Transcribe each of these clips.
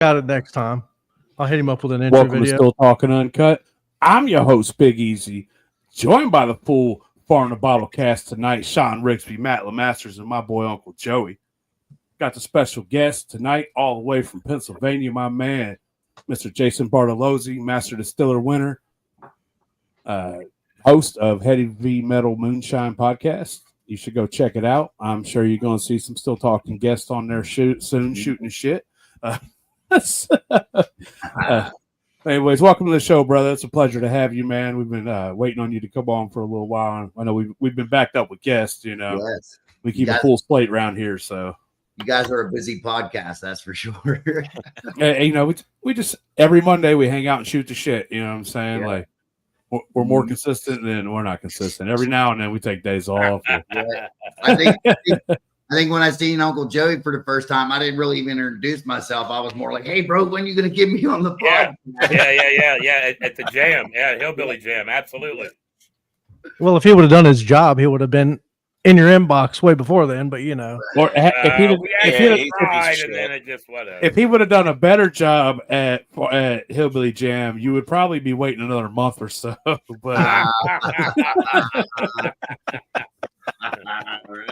Got it next time. I'll hit him up with an intro Welcome video. to Still Talking Uncut. I'm your host, Big Easy, joined by the full Far in the Bottle cast tonight, Sean Rigsby, Matt LeMasters, and my boy Uncle Joey. Got the special guest tonight all the way from Pennsylvania, my man, Mr. Jason Bartolozzi, Master Distiller winner, host of Heavy Metal Moonshine podcast. You should go check it out. I'm sure you're going to see some Still Talking guests on there soon, shooting shit. Anyways, welcome to the show, brother. It's a pleasure to have you, man. We've been waiting on you to come on for a little while. I know we've been backed up with guests. You know, yes. We keep a full slate around here. So you guys are a busy podcast, that's for sure. you know, we just every Monday we hang out and shoot the shit. You know what I'm saying? Yeah. Like we're more consistent than we're not consistent. Every now and then we take days off. Yeah. I think when I seen Uncle Joey for the first time, I didn't really even introduce myself. I was more like, "Hey, bro, when are you going to get me on the podcast?" Yeah. At the jam, hillbilly jam, absolutely. Well, if he would have done his job, he would have been in your inbox way before then. But you know, or if he would have done a better job at Hillbilly Jam, you would probably be waiting another month or so. But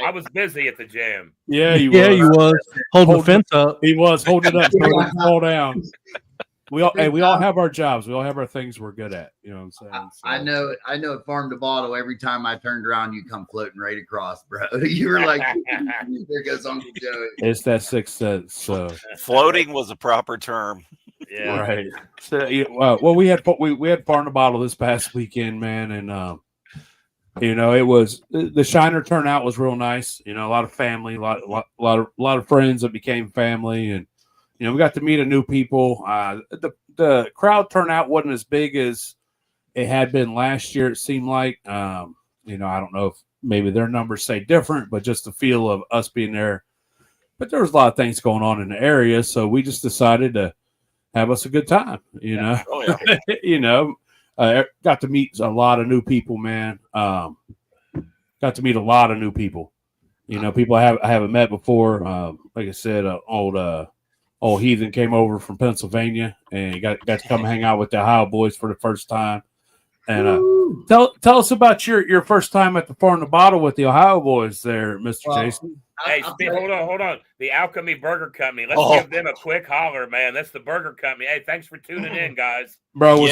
I was busy at the jam. Yeah, you was holding the fence up. He was holding it up, so it fall down. We all have our jobs. We all have our things we're good at. You know what I'm saying? So. I know at Farm to Bottle, every time I turned around, you come floating right across, bro. You were like, there goes Uncle Joey. It's that Sixth Sense. So floating was a proper term. Yeah. Right. So, well, we had Farm to Bottle this past weekend, man, and you know, it was the Shiner turnout was real nice. You know, a lot of family, a lot of friends that became family, and you know, we got to meet a new people. The crowd turnout wasn't as big as it had been last year. It seemed like, you know, I don't know if maybe their numbers say different, but just the feel of us being there. But there was a lot of things going on in the area, so we just decided to have us a good time. You know, you know. Got to meet a lot of new people, man. Got to meet a lot of new people. You know, people I haven't met before. Like I said, old heathen came over from Pennsylvania and got to come hang out with the Ohio boys for the first time. And tell us about your first time at the Farm to Bottle with the Ohio boys there, Mr. Jason. Hey, hold on. The Alchemy Burger Company. Let's give them a quick holler, man. That's the burger company. Hey, thanks for tuning in, guys. Bro, was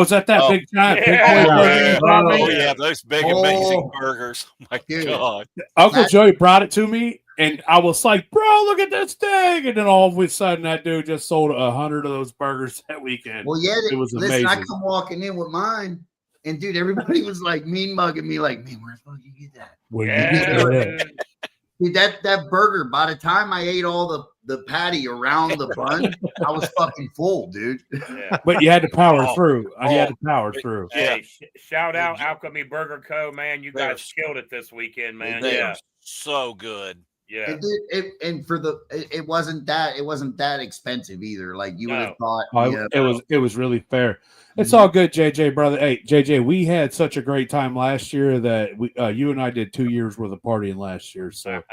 that big giant? Yeah, those big amazing burgers. My God. Uncle Joey brought it to me, and I was like, bro, look at this thing. And then all of a sudden, that dude just sold 100 of those burgers that weekend. Well, yeah, it was amazing. I come walking in with mine, and dude, everybody was like mean mugging me, like, man, where the fuck you get that? Where you get that? Dude, that burger, by the time I ate all the patty around the bun, I was fucking full, dude. Yeah. But you had to power through. You had to power through. Hey, shout out Alchemy Burger Co., man. You guys killed it this weekend, man. Yeah, so good. Yeah, it wasn't that expensive either. Like you would have thought. It was really fair. It's all good, JJ, brother. Hey, JJ, we had such a great time last year that you and I did 2 years worth of partying last year. So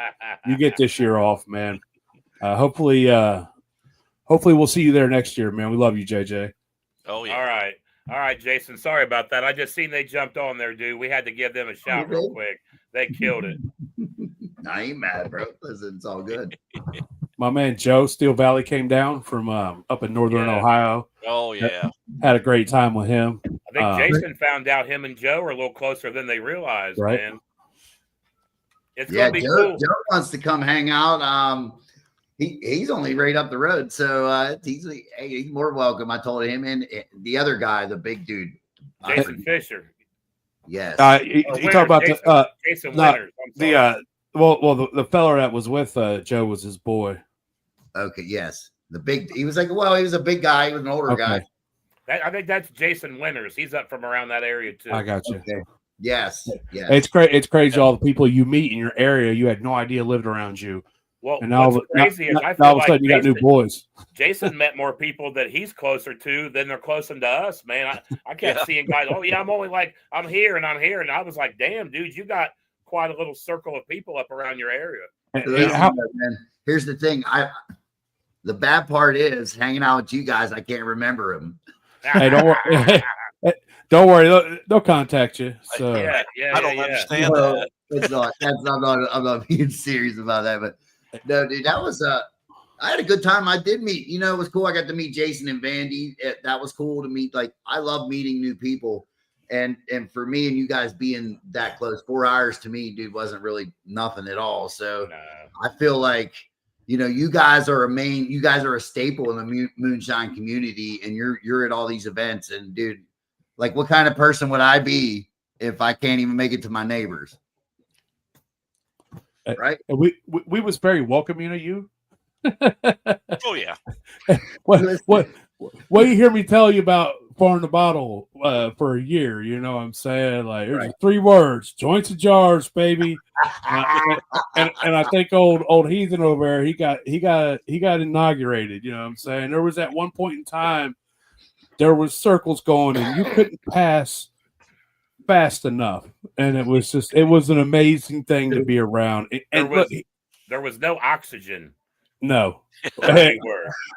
you get this year off, man. Hopefully we'll see you there next year, man. We love you, JJ. Oh yeah. All right, Jason. Sorry about that. I just seen they jumped on there, dude. We had to give them a shout real quick. They killed it. I ain't mad, bro. Listen, it's all good. My man Joe, Steel Valley, came down from up in northern Ohio. Oh, yeah. Had a great time with him. I think Jason found out him and Joe are a little closer than they realized, right? Man. It's going to be cool. Joe wants to come hang out. He's only right up the road, so he's more welcome. I told him, and the other guy, the big dude. Jason Fisher. Yes. You talk about Jason Winters. The fella that was with Joe was his boy. Okay, yes. He was a big guy. He was an older guy. I think that's Jason Winters. He's up from around that area too. I got you. Okay. Yes. It's great. It's crazy. All the people you meet in your area, you had no idea lived around you. Well, and all of a sudden you got new boys. Jason met more people that he's closer to than they're closer to us, man. I kept seeing guys, I'm here. And I was like, damn, dude, you got quite a little circle of people up around your area. Man, here's the thing. The bad part is hanging out with you guys. I can't remember them. Hey, don't worry. Don't worry. They'll contact you. So I don't understand No, that. it's not. I'm not being serious about that. But no, dude, that was I had a good time. I did meet. It was cool. I got to meet Jason and Vandy. That was cool to meet. Like, I love meeting new people. And for me and you guys being that close, 4 hours to me, dude, wasn't really nothing at all. So I feel like, you guys are a staple in the moonshine community, and you're at all these events. And dude, like, what kind of person would I be if I can't even make it to my neighbors? Right? We was very welcoming of you. Oh yeah. What you hear me tell you about Farm the Bottle for a year? You know what I'm saying? Like, there's 3 words: joints and jars, baby. and I think old heathen over there, he got inaugurated. You know what I'm saying? There was at one point in time, there was circles going, and you couldn't pass fast enough, and it was an amazing thing to be around. There was no oxygen. No. Hey,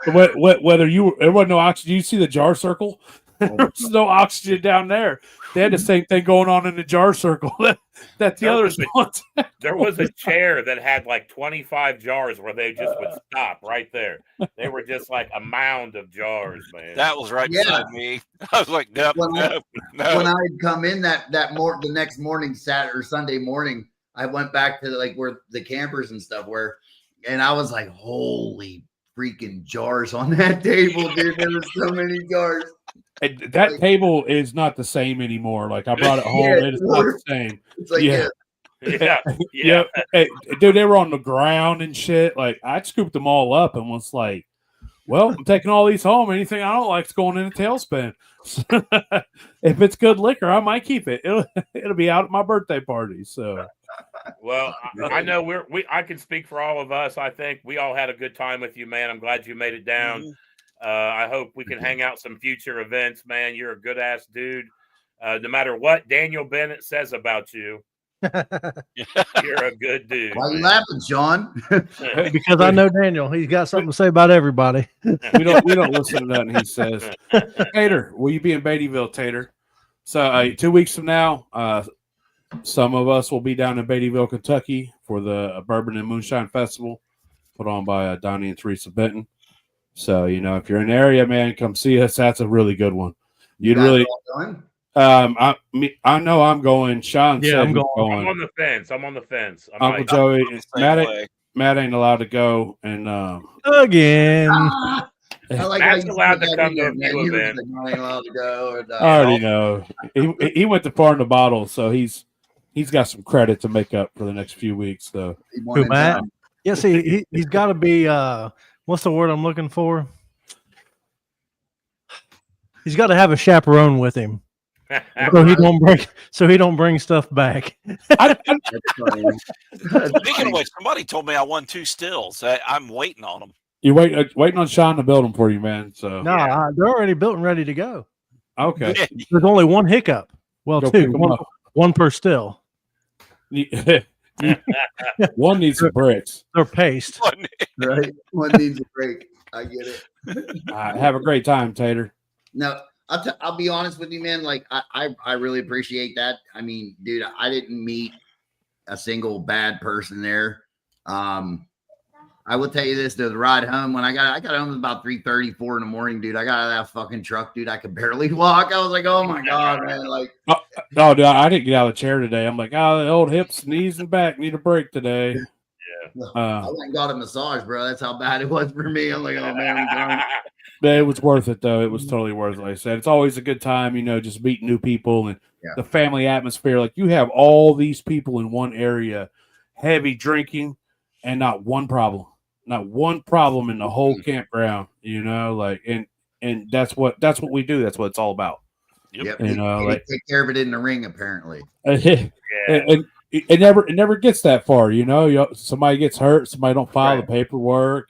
Whether there wasn't no oxygen. You see the jar circle? There was no oxygen down there. They had the same thing going on in the jar circle that the others want. There was a chair that had like 25 jars where they just would stop right there. They were just like a mound of jars, man. That was right beside me. I was like, no. When I had come in the next morning, Saturday or Sunday morning, I went back to like where the campers and stuff were, and I was like, holy freaking jars on that table, dude. There were so many jars. And that table is not the same anymore. Like, I brought it home. It is not the same. It's like, yeah. Hey, dude, they were on the ground and shit. Like, I scooped them all up and was like, well, I'm taking all these home. Anything I don't like is going in a tailspin. If it's good liquor, I might keep it. It'll be out at my birthday party. So, well, I know I can speak for all of us. I think we all had a good time with you, man. I'm glad you made it down. Mm-hmm. I hope we can hang out some future events, man. You're a good ass dude. No matter what Daniel Bennett says about you, you're a good dude. Why are you laughing, John? Because I know Daniel. He's got something to say about everybody. We don't listen to nothing he says. Tater, will you be in Beattyville, Tater? So 2 weeks from now, some of us will be down in Beattyville, Kentucky for the Bourbon and Moonshine Festival put on by Donnie and Teresa Benton. So, if you're in the area, man, come see us. That's a really good one. You'd really. I know I'm going. Sean said I'm going. I'm on the fence. Uncle Joey, Matt ain't allowed to go, and again. Matt's allowed to come to a few events. I already know. He went to Farm the Bottle, so he's got some credit to make up for the next few weeks. So, who, Matt? Yeah, see, he's got to be. What's the word I'm looking for? He's got to have a chaperone with him, so he don't bring stuff back. Speaking of which, somebody told me I won 2 stills. I'm waiting on them. You're waiting on Sean to build them for you, man. So they're already built and ready to go. Okay, there's only one hiccup. Well, two, one per still. One needs some bricks. They're paste. Right. One needs a break. I get it. Have a great time, Tater. No, I'll be honest with you, man. Like, I really appreciate that. I mean, dude, I didn't meet a single bad person there. I will tell you this, though, the ride home, when I got home about 3:30, 4 in the morning, dude. I got out of that fucking truck, dude. I could barely walk. I was like, oh my God, man. Like, no, dude, I didn't get out of the chair today. I'm like, the old hips, knees, and back need a break today. Yeah. I went and got a massage, bro. That's how bad it was for me. I'm like, oh man, I'm done. It was worth it, though. It was totally worth it. Like I said, it's always a good time, just meeting new people and the family atmosphere. Like, you have all these people in one area, heavy drinking, and not one problem in the whole campground. And that's what we do. That's what it's all about. Yep. Take care of it in the ring, apparently. And it never gets that far. Somebody gets hurt, somebody don't file the paperwork.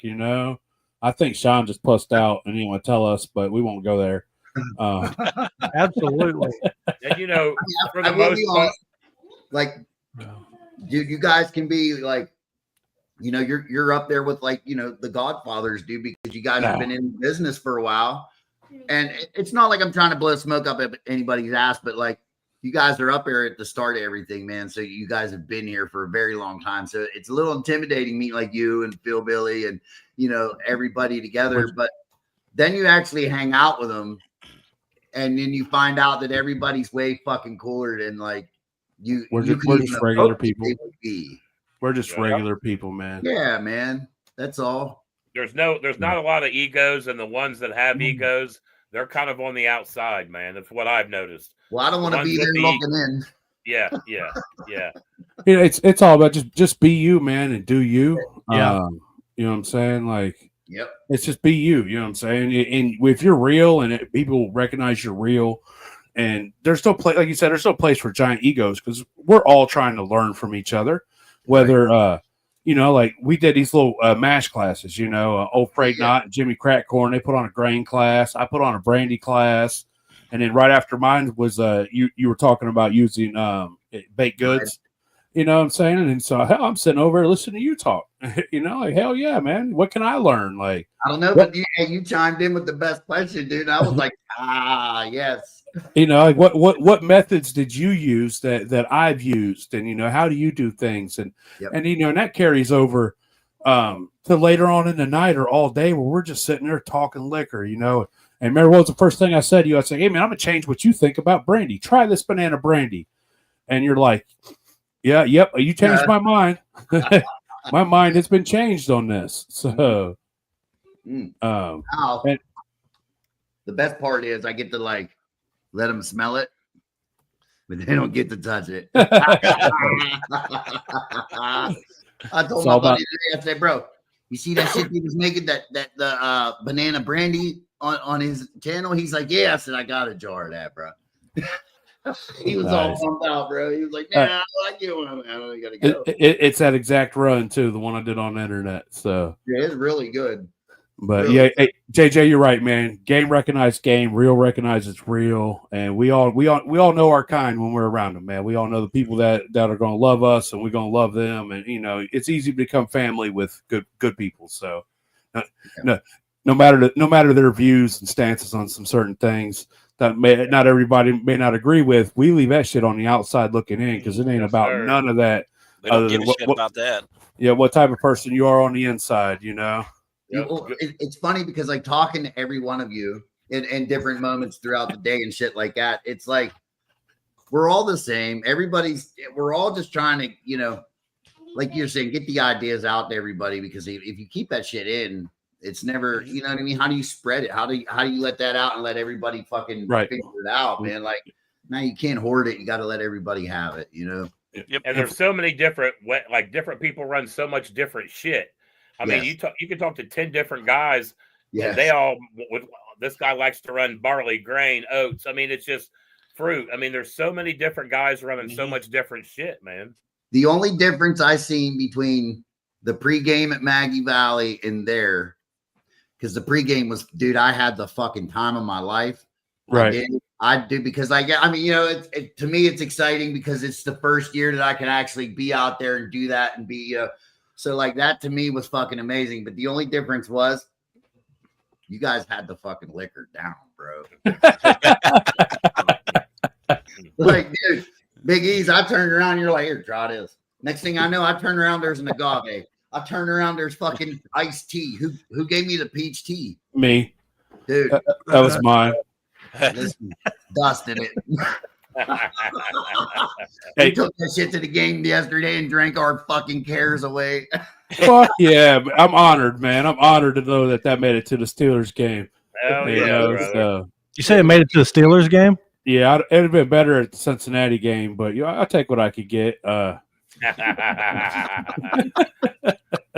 I think Sean just plussed out and he didn't want to tell us, but we won't go there. Absolutely. And for the most part, like, dude, you guys can be like you know, you're up there with like, you know, the Godfathers, dude, because you guys have been in business for a while. And it's not like I'm trying to blow smoke up anybody's ass, but like you guys are up there at the start of everything, man. So you guys have been here for a very long time. So it's a little intimidating meeting like you and Phil Billy and, you know, everybody together. But then you actually hang out with them and then you find out that everybody's way fucking cooler than like you. We're just regular people. We're just Yeah. regular people, man. Yeah, man. That's all. There's not a lot of egos, and the ones that have egos, they're kind of on the outside, man. That's what I've noticed. Well, I don't want to be there looking in. Yeah. You know, it's all about just be you, man, and do you. Yeah. You know what I'm saying? Like, Yep. it's just be you. You know what I'm saying? And if you're real, and people recognize you're real, and there's no place, like you said, there's no place for giant egos because we're all trying to learn from each other. Whether you know, like we did these little mash classes, you know, Old Freight Knot and Jimmy Crackcorn, they put on a grain class. I put on a brandy class. And then right after mine was you were talking about using baked goods. You know what I'm saying? And so hell, I'm sitting over listening to you talk. You know, like, hell yeah, man. What can I learn? Like, I don't know, but you chimed in with the best question, dude. I was like, yes. You know, like what methods did you use that I've used? And, you know, how do you do things? And, and you know, and that carries over to later on in the night or all day where we're just sitting there talking liquor, you know. And remember what was the first thing I said to you? I said, hey, man, I'm going to change what you think about brandy. Try this banana brandy. And you're like, yeah, yep, you changed my mind. My mind has been changed on this. So, and the best part is I get to like let them smell it, but they don't get to touch it. I told my buddy today, I said, bro, you see that shit he was making, the banana brandy on his channel? He's like, yeah. I said, I got a jar of that, bro. He was all pumped out, bro. He was like, nah, I like it when I gotta go. It's that exact run too, the one I did on the internet. So yeah, it's really good. But really, yeah, hey, JJ, you're right, man. Game recognized game, real recognizes real, and we all know our kind when we're around them, man. We all know the people that are going to love us, and we're going to love them, and you know, it's easy to become family with good people. So, no matter their views and stances on some certain things that not everybody may not agree with, we leave that shit on the outside looking in because it ain't about none of that. They don't give a shit about that. Yeah, what type of person you are on the inside, you know. Yep. It's funny because like talking to every one of you in different moments throughout the day and shit like that, it's like we're all the same. We're all just trying to, you know, like you're saying, get the ideas out to everybody, because if you keep that shit in, it's never, you know what I mean? How do you spread it? How do you let that out and let everybody fucking figure it out, man? Like, now you can't hoard it. You got to let everybody have it, you know? Yep. And there's so many different people run so much different shit. I mean, you can talk to 10 different guys, and they all. This guy likes to run barley, grain, oats. I mean, it's just fruit. I mean, there's so many different guys running so much different shit, man. The only difference I seen between the pregame at Maggie Valley and there, because the pregame was, dude, I had the fucking time of my life. Right. I do, because I mean, you know, to me, it's exciting because it's the first year that I can actually be out there and do that and be, so like that to me was fucking amazing. But the only difference was you guys had the fucking liquor down, bro. Like, dude, Big E's, I turned around, you're like, here, draw this. Next thing I know, I turn around, there's an agave. I turn around, there's fucking iced tea. Who gave me the peach tea? Me. Dude. That was mine. Listen, dusted it. Hey. We took that shit to the game yesterday and drank our fucking cares away. Fuck yeah, I'm honored, man. I'm honored to know that made it to the Steelers game. Hell you know, you say it made it to the Steelers game? Yeah, it'd have been better at the Cincinnati game, but you know, I'll take what I could get.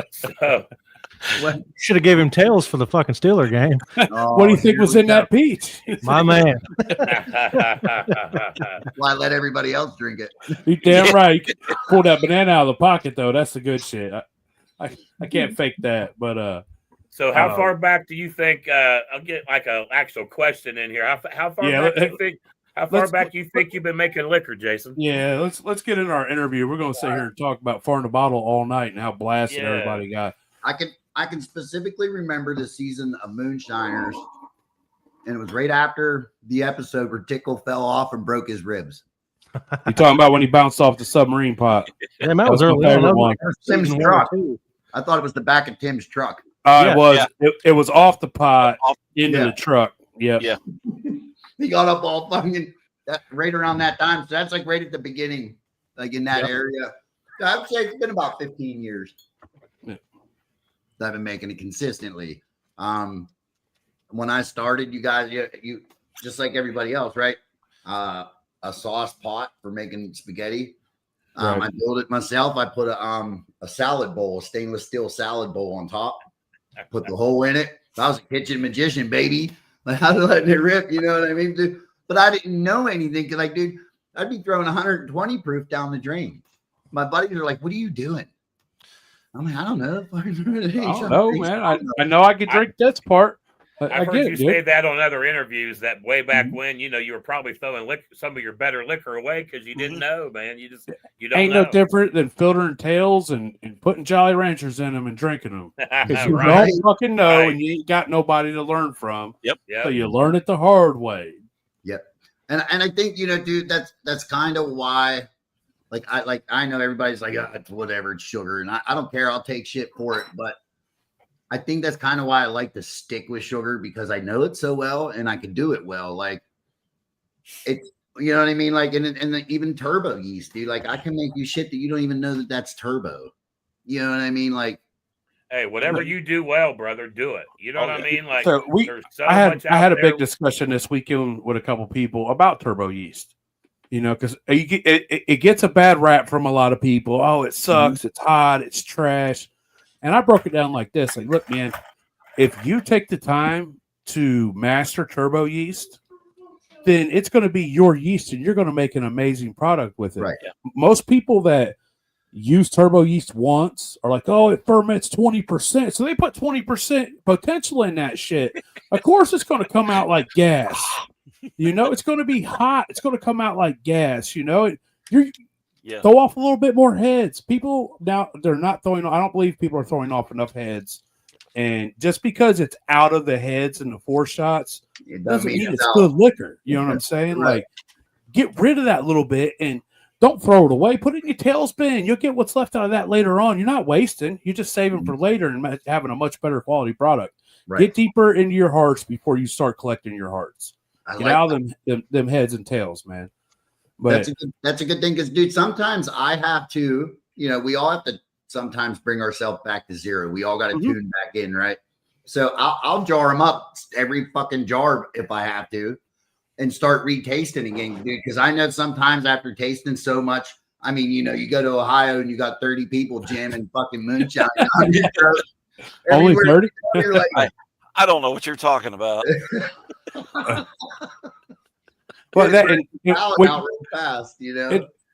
So, should have gave him tails for the fucking Steeler game. What do you think was in that peach? My man. Why let everybody else drink it? You damn right. You pull that banana out of the pocket, though. That's the good shit. I can't fake that, but So how far back do you think? I'll get like an actual question in here. How far back do you think How far back you think you've been making liquor, Jason? Yeah, let's get into our interview. We're going to sit here and talk about Far in the Bottle all night and how blasted everybody got. I can specifically remember the season of Moonshiners, and it was right after the episode where Tickle fell off and broke his ribs. You talking about when he bounced off the submarine pot? Yeah, that was my early. favorite That was one. like Tim's season truck. 1 or 2. I thought it was the back of Tim's truck. It was. It was off the pot into Yeah. the truck. Yep. Yeah. He got up all fucking right around that time. So that's like right at the beginning, like in that area. I would say it's been about 15 years. Yeah. I've been making it consistently. When I started, you guys, you just like everybody else, right? A sauce pot for making spaghetti. Right. I built it myself. I put a salad bowl, a stainless steel salad bowl on top. Put the hole in it. I was a kitchen magician, baby. Like I was letting it rip, you know what I mean? Dude? But I didn't know anything because, like, dude, I'd be throwing 120 proof down the drain. My buddies are like, "What are you doing?" I'm like, "I don't know." I don't know, man. I know I could drink this part. I've heard you say that on other interviews that way back when, you were probably throwing some of your better liquor away because you didn't know, man. You don't Ain't know. no different than filtering tails and putting Jolly Ranchers in them and drinking them. Because you Right. don't fucking know and you ain't got nobody to learn from. Yep. So you learn it the hard way. Yep. And I think, dude, that's kind of why, I know everybody's like, it's whatever, it's sugar. And I don't care. I'll take shit for it. But I think that's kind of why I like to stick with sugar because I know it so well and I can do it well. Like it's, you know what I mean? Like, and even turbo yeast, dude, like I can make you shit that you don't even know that that's turbo. You know what I mean? Like, hey, whatever you do well, brother, do it. You know what I mean? Like, So there's so I much had a out big there. discussion this weekend with a couple people about turbo yeast. Because it gets a bad rap from a lot of people. Oh, it sucks. It's hot. It's trash. And I broke it down like this. Like, look, man, if you take the time to master turbo yeast, then it's going to be your yeast and you're going to make an amazing product with it. Right. Most people that use turbo yeast once are like, oh, it ferments 20%. So they put 20% potential in that shit. Of course, it's going to come out like gas. It's going to be hot. It's going to come out like gas. Throw off a little bit more heads. People now, they're not throwing. I don't believe people are throwing off enough heads. And just because it's out of the heads and the 4 shots doesn't mean it's good liquor. You know what I'm saying? Right. Like, get rid of that little bit and don't throw it away. Put it in your tailspin. You'll get what's left out of that later on. You're not wasting. You're just saving for later and having a much better quality product. Right. Get deeper into your hearts before you start collecting your hearts. Get out of them heads and tails, man. But that's a good thing because, dude, sometimes I have to, we all have to sometimes bring ourselves back to zero. We all got to tune back in, right? So I'll jar them up every fucking jar if I have to and start retasting again, dude, because I know sometimes after tasting so much, I mean, you go to Ohio and you got 30 people jamming fucking moonshine. Only 30? You're like, I don't know what you're talking about. Well, that out real fast,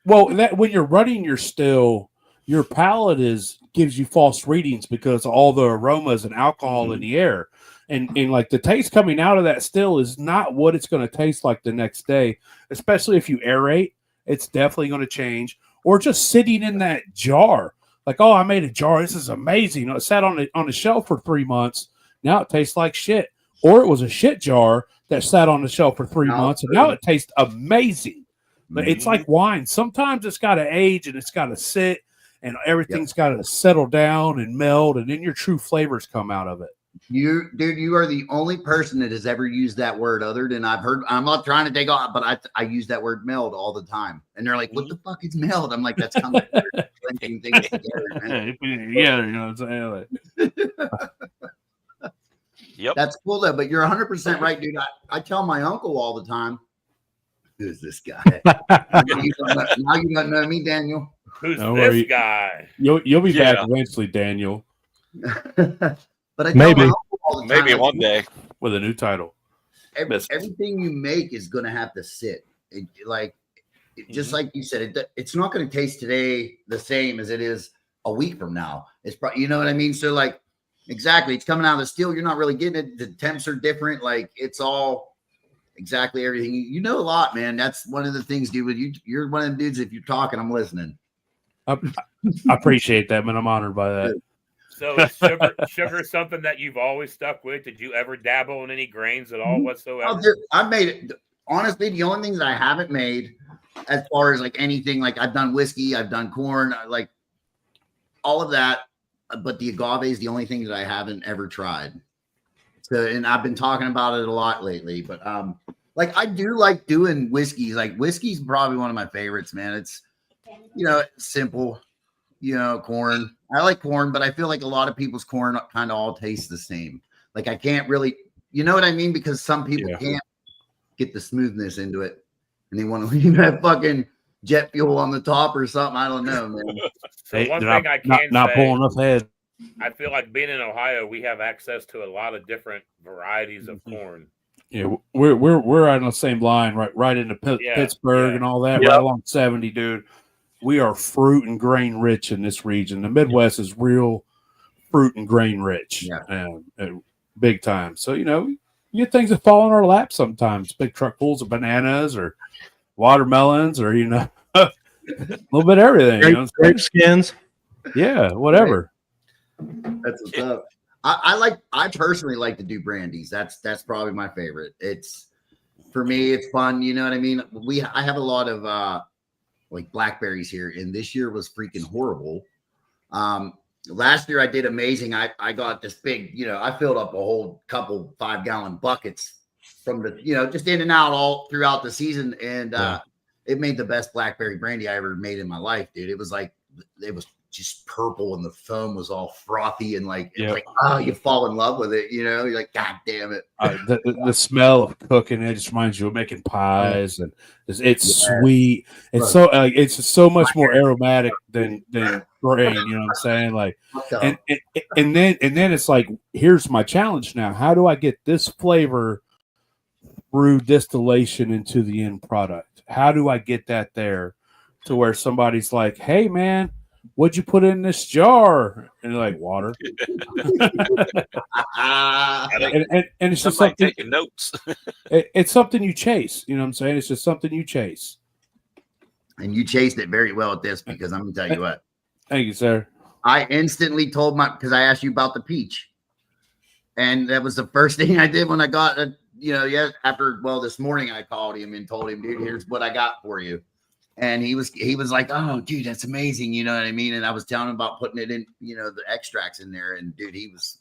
when you're running your still, your palate gives you false readings because of all the aromas and alcohol in the air, and like the taste coming out of that still is not what it's going to taste like the next day. Especially if you aerate, it's definitely going to change. Or just sitting in that jar, like, oh, I made a jar. This is amazing. It sat on the shelf for 3 months. Now it tastes like shit. Or it was a shit jar that sat on the shelf for 3 months, and now it tastes amazing. But it's like wine. Sometimes it's got to age and it's got to sit, and everything's got to settle down and meld, and then your true flavors come out of it. You are the only person that has ever used that word other than I've heard. I'm not trying to take off, but I use that word meld all the time. And they're like, what the fuck is meld? I'm like, that's kind of blending things together, man. Yeah, you know what I'm saying? Yep. That's cool though, but you're 100% right, dude. I tell my uncle all the time, who's this guy? Now you don't know me, Daniel. Who's this guy? You'll be back eventually, Daniel. But I tell Maybe. my uncle all the time, Maybe one day With a new title. everything you make is going to have to sit. Just like you said, it's not going to taste today the same as it is a week from now. It's probably, you know what I mean? So like, exactly. It's coming out of the steel. You're not really getting it. The temps are different. Like it's all exactly everything. You know a lot, man. That's one of the things, dude. You're one of them dudes. If you're talking, I'm listening. I appreciate that, man. I'm honored by that. So is sugar something that you've always stuck with? Did you ever dabble in any grains at all whatsoever? Oh, dude, I made it. Honestly, the only things that I haven't made, as far as like anything, like I've done whiskey, I've done corn, like all of that. But the agave is the only thing that I haven't ever tried. So, and I've been talking about it a lot lately. But like I do like doing whiskeys. Like whiskey's probably one of my favorites, man. It's simple. Corn. I like corn, but I feel like a lot of people's corn kind of all taste the same. Like I can't really, you know what I mean? Because some people can't get the smoothness into it, and they want to leave that fucking jet fuel on the top or something. I don't know, man. So one thing I can not say, pulling enough head. I feel like being in Ohio, we have access to a lot of different varieties of corn. Yeah, we're on the same line, right into Pittsburgh and all that, right along 70, dude. We are fruit and grain rich in this region. The Midwest is real fruit and grain rich, big time. So you get things that fall in our lap sometimes. Big truckfuls of bananas or watermelons, or a little bit of everything. Grape skins, whatever. That's what's up. I personally like to do brandies. That's probably my favorite. It's for me, it's fun. You know what I mean? I have a lot of like blackberries here, and this year was freaking horrible. Last year I did amazing. I got this big, I filled up a whole couple 5-gallon buckets from the, just in and out all throughout the season, and it made the best blackberry brandy I ever made in my life, dude. It was just purple, and the foam was all frothy, and it's like, oh, you fall in love with it, you're like, God damn it. The smell of cooking, it just reminds you of making pies, and it's sweet. It's it's so much more aromatic than grain, you know what I'm saying? Like, and then it's like, here's my challenge now. How do I get this flavor through distillation into the end product? How do I get that there to where somebody's like, hey man, what'd you put in this jar? And they're like, water. and it's just something taking notes. It's something you chase. You know what I'm saying? It's just something you chase. And you chased it very well at this, because I'm gonna tell you what. Thank you, sir. I instantly told because I asked you about the peach, and that was the first thing I did when I got this morning I called him and told him, dude, here's what I got for you. And he was like, oh, dude, that's amazing. You know what I mean? And I was telling him about putting it in, the extracts in there. And dude, he's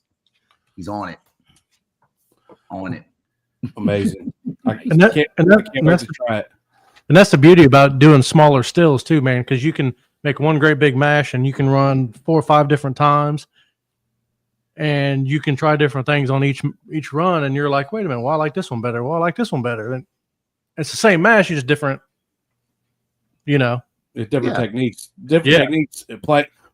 on it. On it. Amazing. And that's the beauty about doing smaller stills too, man, because you can make one great big mash, and you can run 4 or 5 different times, and you can try different things on each run. And you're like, wait a minute, well, I like this one better. Well, I like this one better. And it's the same mash, it's just different. Different techniques, techniques,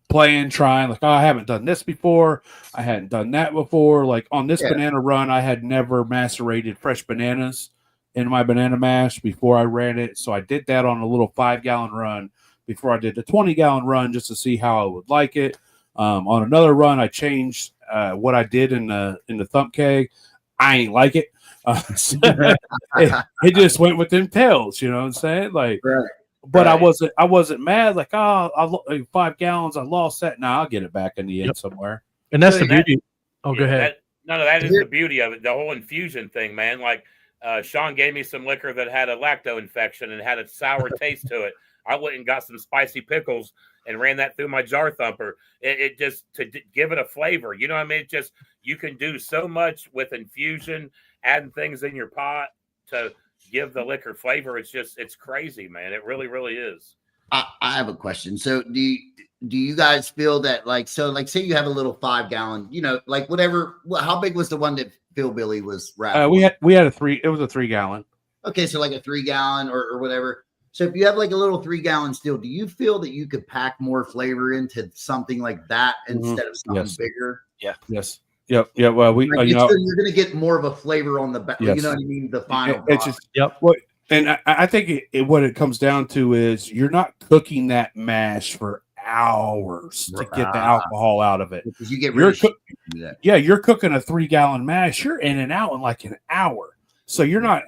playing, trying. Like, oh, I haven't done this before. I hadn't done that before. Like on this banana run, I had never macerated fresh bananas in my banana mash before I ran it. So I did that on a little 5-gallon run before I did the 20-gallon run, just to see how I would like it. On another run, I changed what I did in the thump keg. I ain't like it. It just went with them tails. You know what I'm saying? Like. Right. But I wasn't mad. Like, 5 gallons, I lost that. Now I'll get it back in the end somewhere. And that's the beauty. Go ahead. That is the beauty of it. The whole infusion thing, man. Like, Sean gave me some liquor that had a lacto infection and had a sour taste to it. I went and got some spicy pickles and ran that through my jar thumper. It just to give it a flavor. You know what I mean? It just, you can do so much with infusion, adding things in your pot to give the liquor flavor. It's crazy, man. It really, really is. I have a question. So do you guys feel that say you have a little 5-gallon, whatever, how big was the one that Phil Billy was wrapping? We had it was a 3-gallon. Okay. So like a 3-gallon or whatever. So if you have like a little 3-gallon still, do you feel that you could pack more flavor into something like that instead of something bigger? Yeah. Yes. Yep. Yeah. Well, you're going to get more of a flavor on the back. You know what I mean? The final. It's just What, and I think what it comes down to is you're not cooking that mash for hours to get the alcohol out of it. Because you get rid of you're cooking a 3-gallon mash. You're in and out in like an hour. So you're not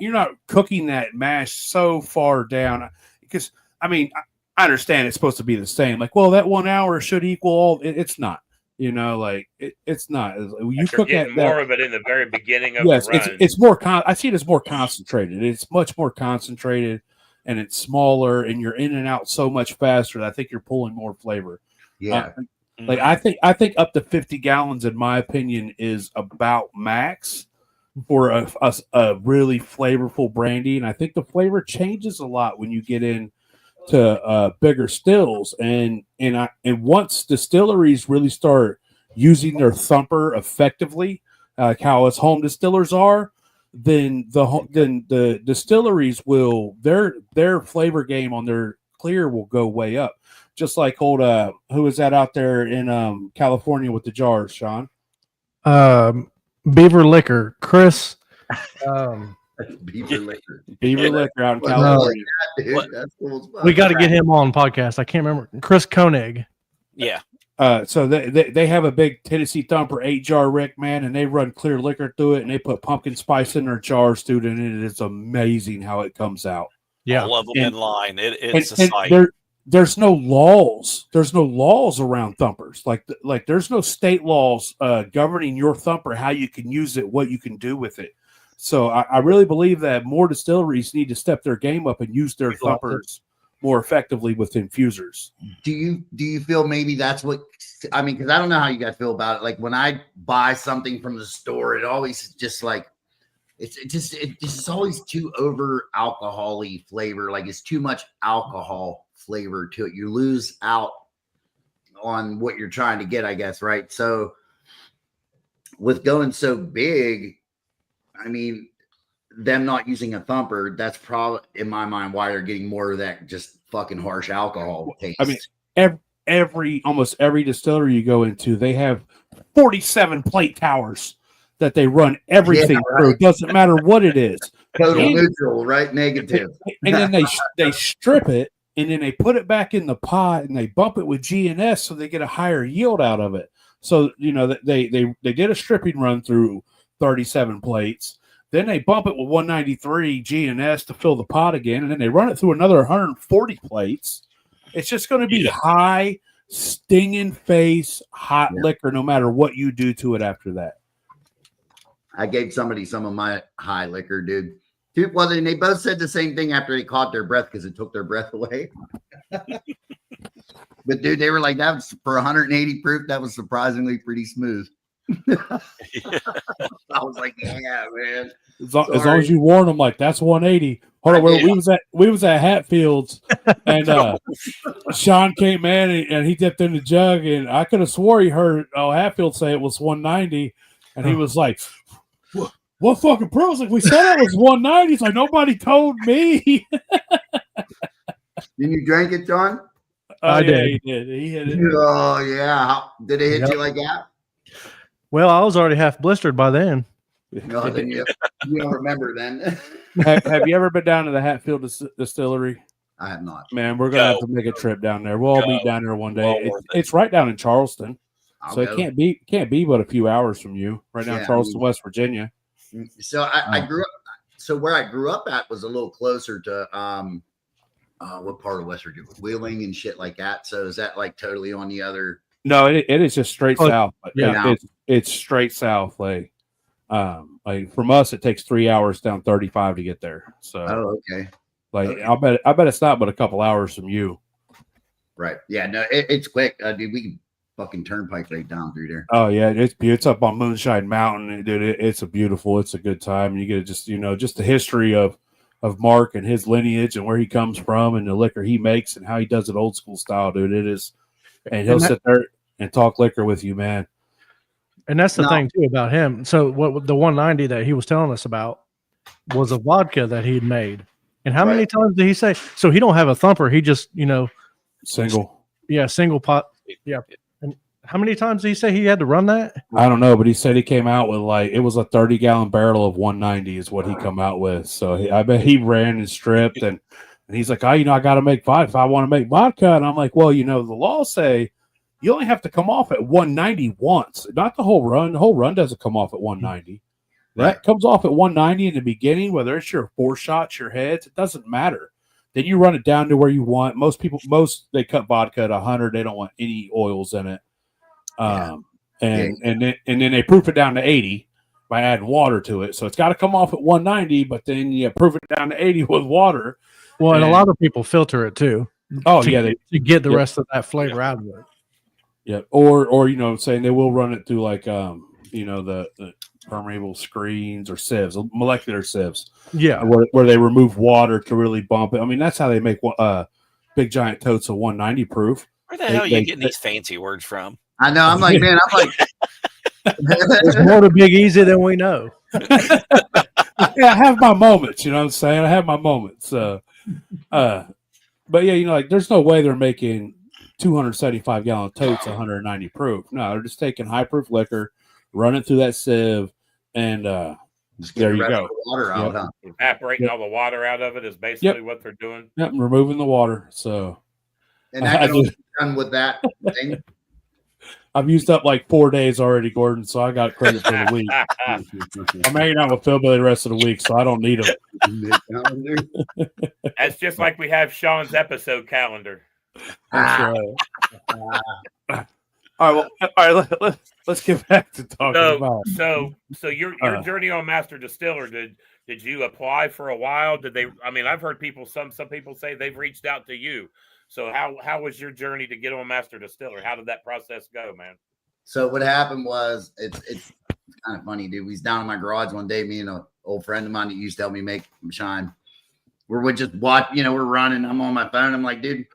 cooking that mash so far down, because I mean, I understand it's supposed to be the same. Like, well, that 1 hour should equal all. It's not. Like it's not. You cook getting more of it in the very beginning of yes, the run. it's more. I see it as more concentrated. It's much more concentrated, and it's smaller, and you're in and out so much faster. That I think you're pulling more flavor. Yeah. Like I think up to 50 gallons, in my opinion, is about max for a really flavorful brandy, and I think the flavor changes a lot when you get in to bigger stills, and once distilleries really start using their thumper effectively, like how us home distillers are, then the distilleries will their flavor game on their clear will go way up. Just like old who was that out there in California with the jars, Sean? Beaver Liquor, Chris. Beaver Liquor. Beaver Liquor out in California. Dude, that's cool as fuck. We got to get him on podcast. I can't remember. Chris Koenig. Yeah. So they have a big Tennessee Thumper 8-jar Rick, man, and they run clear liquor through it, and they put pumpkin spice in their jars, dude, and it is amazing how it comes out. Yeah, all of them in line. It's a sight. There's no laws. There's no laws around thumpers. Like there's no state laws governing your thumper, how you can use it, what you can do with it. So I really believe that more distilleries need to step their game up and use their thumpers more effectively with infusers. Do you feel maybe that's what I mean? Because I don't know how you guys feel about it. Like when I buy something from the store, it always just like it's always too over alcohol-y flavor. Like it's too much alcohol flavor to it. You lose out on what you're trying to get, I guess, right? So with going so big, I mean, them not using a thumper, that's probably in my mind why they're getting more of that just fucking harsh alcohol taste. I mean, almost every distillery you go into, they have 47 plate towers that they run everything through. It doesn't matter what it is. Total neutral, right? Negative. And then they strip it, and then they put it back in the pot, and they bump it with GNS so they get a higher yield out of it. So, they did a stripping run through 37 plates. Then they bump it with 193 GNS to fill the pot again, and then they run it through another 140 plates. It's just going to be high, stinging face, hot liquor, no matter what you do to it after that. I gave somebody some of my high liquor, dude. Well, they both said the same thing after they caught their breath because it took their breath away. But, dude, they were like, that was for 180 proof. That was surprisingly pretty smooth. I was like, yeah, man. As long as you warn them, like that's 180. Hold on, we was at Hatfield's, and Sean came in and he dipped in the jug, and I could have swore he heard Hatfield say it was 190, and he was like, "What fucking pro?" I was like, "We said it was 190." It's like nobody told me. Didn't you drink it, John? I did. He did. He hit it. Oh yeah. Did it hit you like that? Well, I was already half blistered by then. No, then you don't remember then. Have you ever been down to the Hatfield Distillery? I have not. Man, we're gonna have to make a trip down there. We'll all meet down there one day. It's right down in Charleston, so it can't be but a few hours from you. Right now, in Charleston, West Virginia. So I grew up. So where I grew up at was a little closer to what part of West Virginia? Wheeling and shit like that. So is that like totally on the other? No, it is just straight south. Yeah, it's straight south. Like from us, it takes 3 hours down 35 to get there. So, okay. Like okay. I bet it's not but a couple hours from you. Right. Yeah. No, it's quick, dude. We can fucking turnpike right down through there. Oh yeah, it's up on Moonshine Mountain, dude. It's a good time. You get just just the history of Mark and his lineage and where he comes from and the liquor he makes and how he does it old school style, dude. It is, and he'll sit there and talk liquor with you, man. And that's the thing too about him. So what the 190 that he was telling us about was a vodka that he'd made. And how many times did he say? So he don't have a thumper. He just, single. Yeah, single pot. Yeah. And how many times did he say he had to run that? I don't know, but he said he came out with it was a 30-gallon barrel of 190 is what he come out with. So I bet he ran and stripped and he's like, I got to make vodka if I want to make vodka. And I'm like, well, the laws say you only have to come off at 190 once, not the whole run. The whole run doesn't come off at 190. That comes off at 190 in the beginning, whether it's your 4 shots, your heads, it doesn't matter. Then you run it down to where you want. Most they cut vodka at 100. They don't want any oils in it. And then they proof it down to 80 by adding water to it. So it's got to come off at 190, but then you proof it down to 80 with water. Well, and a lot of people filter it too. Oh, to get the rest of that flavor out of it. Yeah, or saying they will run it through like the permeable screens or sieves, molecular sieves. Yeah, where they remove water to really bump it. I mean, that's how they make big giant totes of 190 proof. Where the hell are you getting these fancy words from? I know. I'm like, man, there's more to Big Easy than we know. Yeah, I have my moments. You know what I'm saying? I have my moments. But yeah, like there's no way they're making 275 gallon totes 190 proof. No, they're just taking high proof liquor, run it through that sieve, and there you go. Water out, huh? Evaporating all the water out of it is basically what they're doing. Yep, removing the water. So, and that can done with that thing. I've used up like 4 days already, Gordon. So I got credit for the week. I'm hanging out with Phil Billy the rest of the week, so I don't need them. That's just like we have Sean's episode calendar. That's right. All right. Let's get back to talking about. So your journey on Master Distiller. Did you apply for a while? Did they? I mean, I've heard some people say they've reached out to you. So how was your journey to get on Master Distiller? How did that process go, man? So what happened was it's kind of funny, dude. We was down in my garage one day, me and an old friend of mine that used to help me make moonshine. We're just watch, we're running. I'm on my phone. I'm like, dude,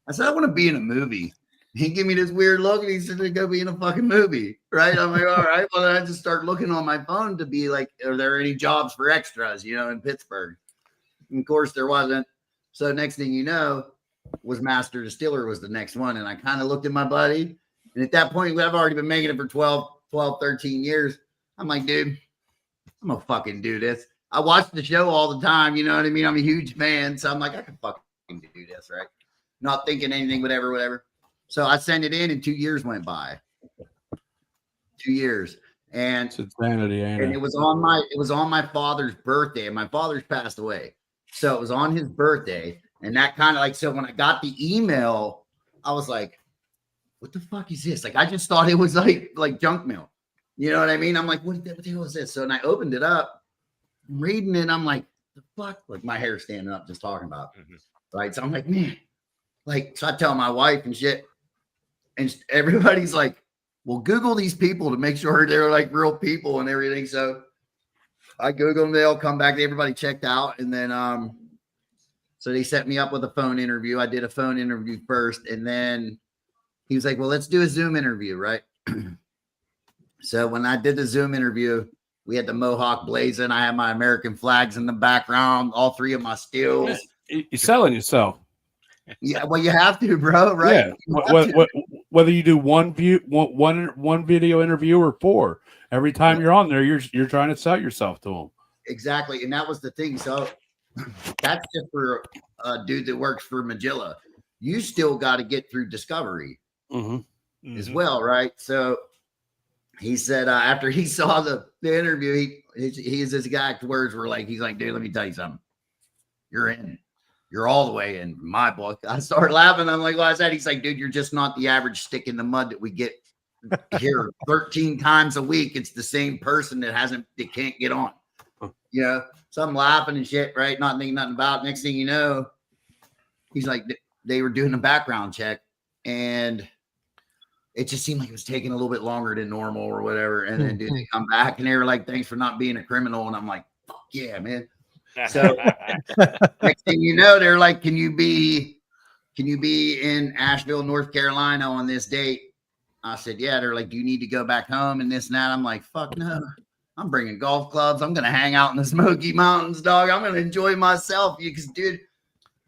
I said I want to be in a movie. He gave me this weird look and he said to go be in a fucking movie. Right. I'm like, all right. Well, then I just start looking on my phone to be like, are there any jobs for extras, in Pittsburgh? And of course there wasn't. So next thing you know, was Master Distiller was the next one. And I kind of looked at my buddy. And at that point, I've already been making it for 12, 13 years. I'm like, dude, I'm going to fucking do this. I watch the show all the time. You know what I mean? I'm a huge fan. So I'm like, I can fucking do this, right? Not thinking anything, whatever. So I sent it in and 2 years went by. 2 years. And it's insanity, ain't and it was on my father's birthday. And my father's passed away. So it was on his birthday. And that kind of so when I got the email, I was like, what the fuck is this? Like, I just thought it was like junk mail. You know what I mean? I'm like, what the hell is this? So and I opened it up, I'm reading it. I'm like, the fuck? Like my hair standing up just talking about it. Right. So I'm like, man, so I tell my wife and shit. And everybody's like, well, Google these people to make sure they're like real people and everything. So I Googled them. They all come back. Everybody checked out. And then, so they set me up with a phone interview. I did a phone interview first. And then he was like, well, let's do a Zoom interview. Right. So when I did the Zoom interview, we had the mohawk blazing. I had my American flags in the background, all 3 of my stills. You're selling yourself. Yeah, well, you have to, bro. Right? Yeah. Whether you do one video interview or 4, every time you're on there, you're trying to sell yourself to them. Exactly, and that was the thing. So that's just for a dude that works for Magilla. You still got to get through discovery as well, right? So he said after he saw the interview, his exact words were like, he's like, dude, let me tell you something. You're in. You're all the way in my book. I started laughing. I'm like, well, I said, he's like, dude, you're just not the average stick in the mud that we get here 13 times a week. It's the same person that can't get on. So I'm laughing and shit, right? Not thinking nothing about it. Next thing you know, he's like, they were doing a background check and it just seemed like it was taking a little bit longer than normal or whatever. And then dude, they come back and they were like, thanks for not being a criminal. And I'm like, fuck yeah, man. So next thing you know, they're like, can you be in Asheville, North Carolina on this date? I said, yeah. They're like, do you need to go back home and this and that? I'm like, fuck no. I'm bringing golf clubs. I'm going to hang out in the Smoky Mountains, dog. I'm going to enjoy myself. Because, dude,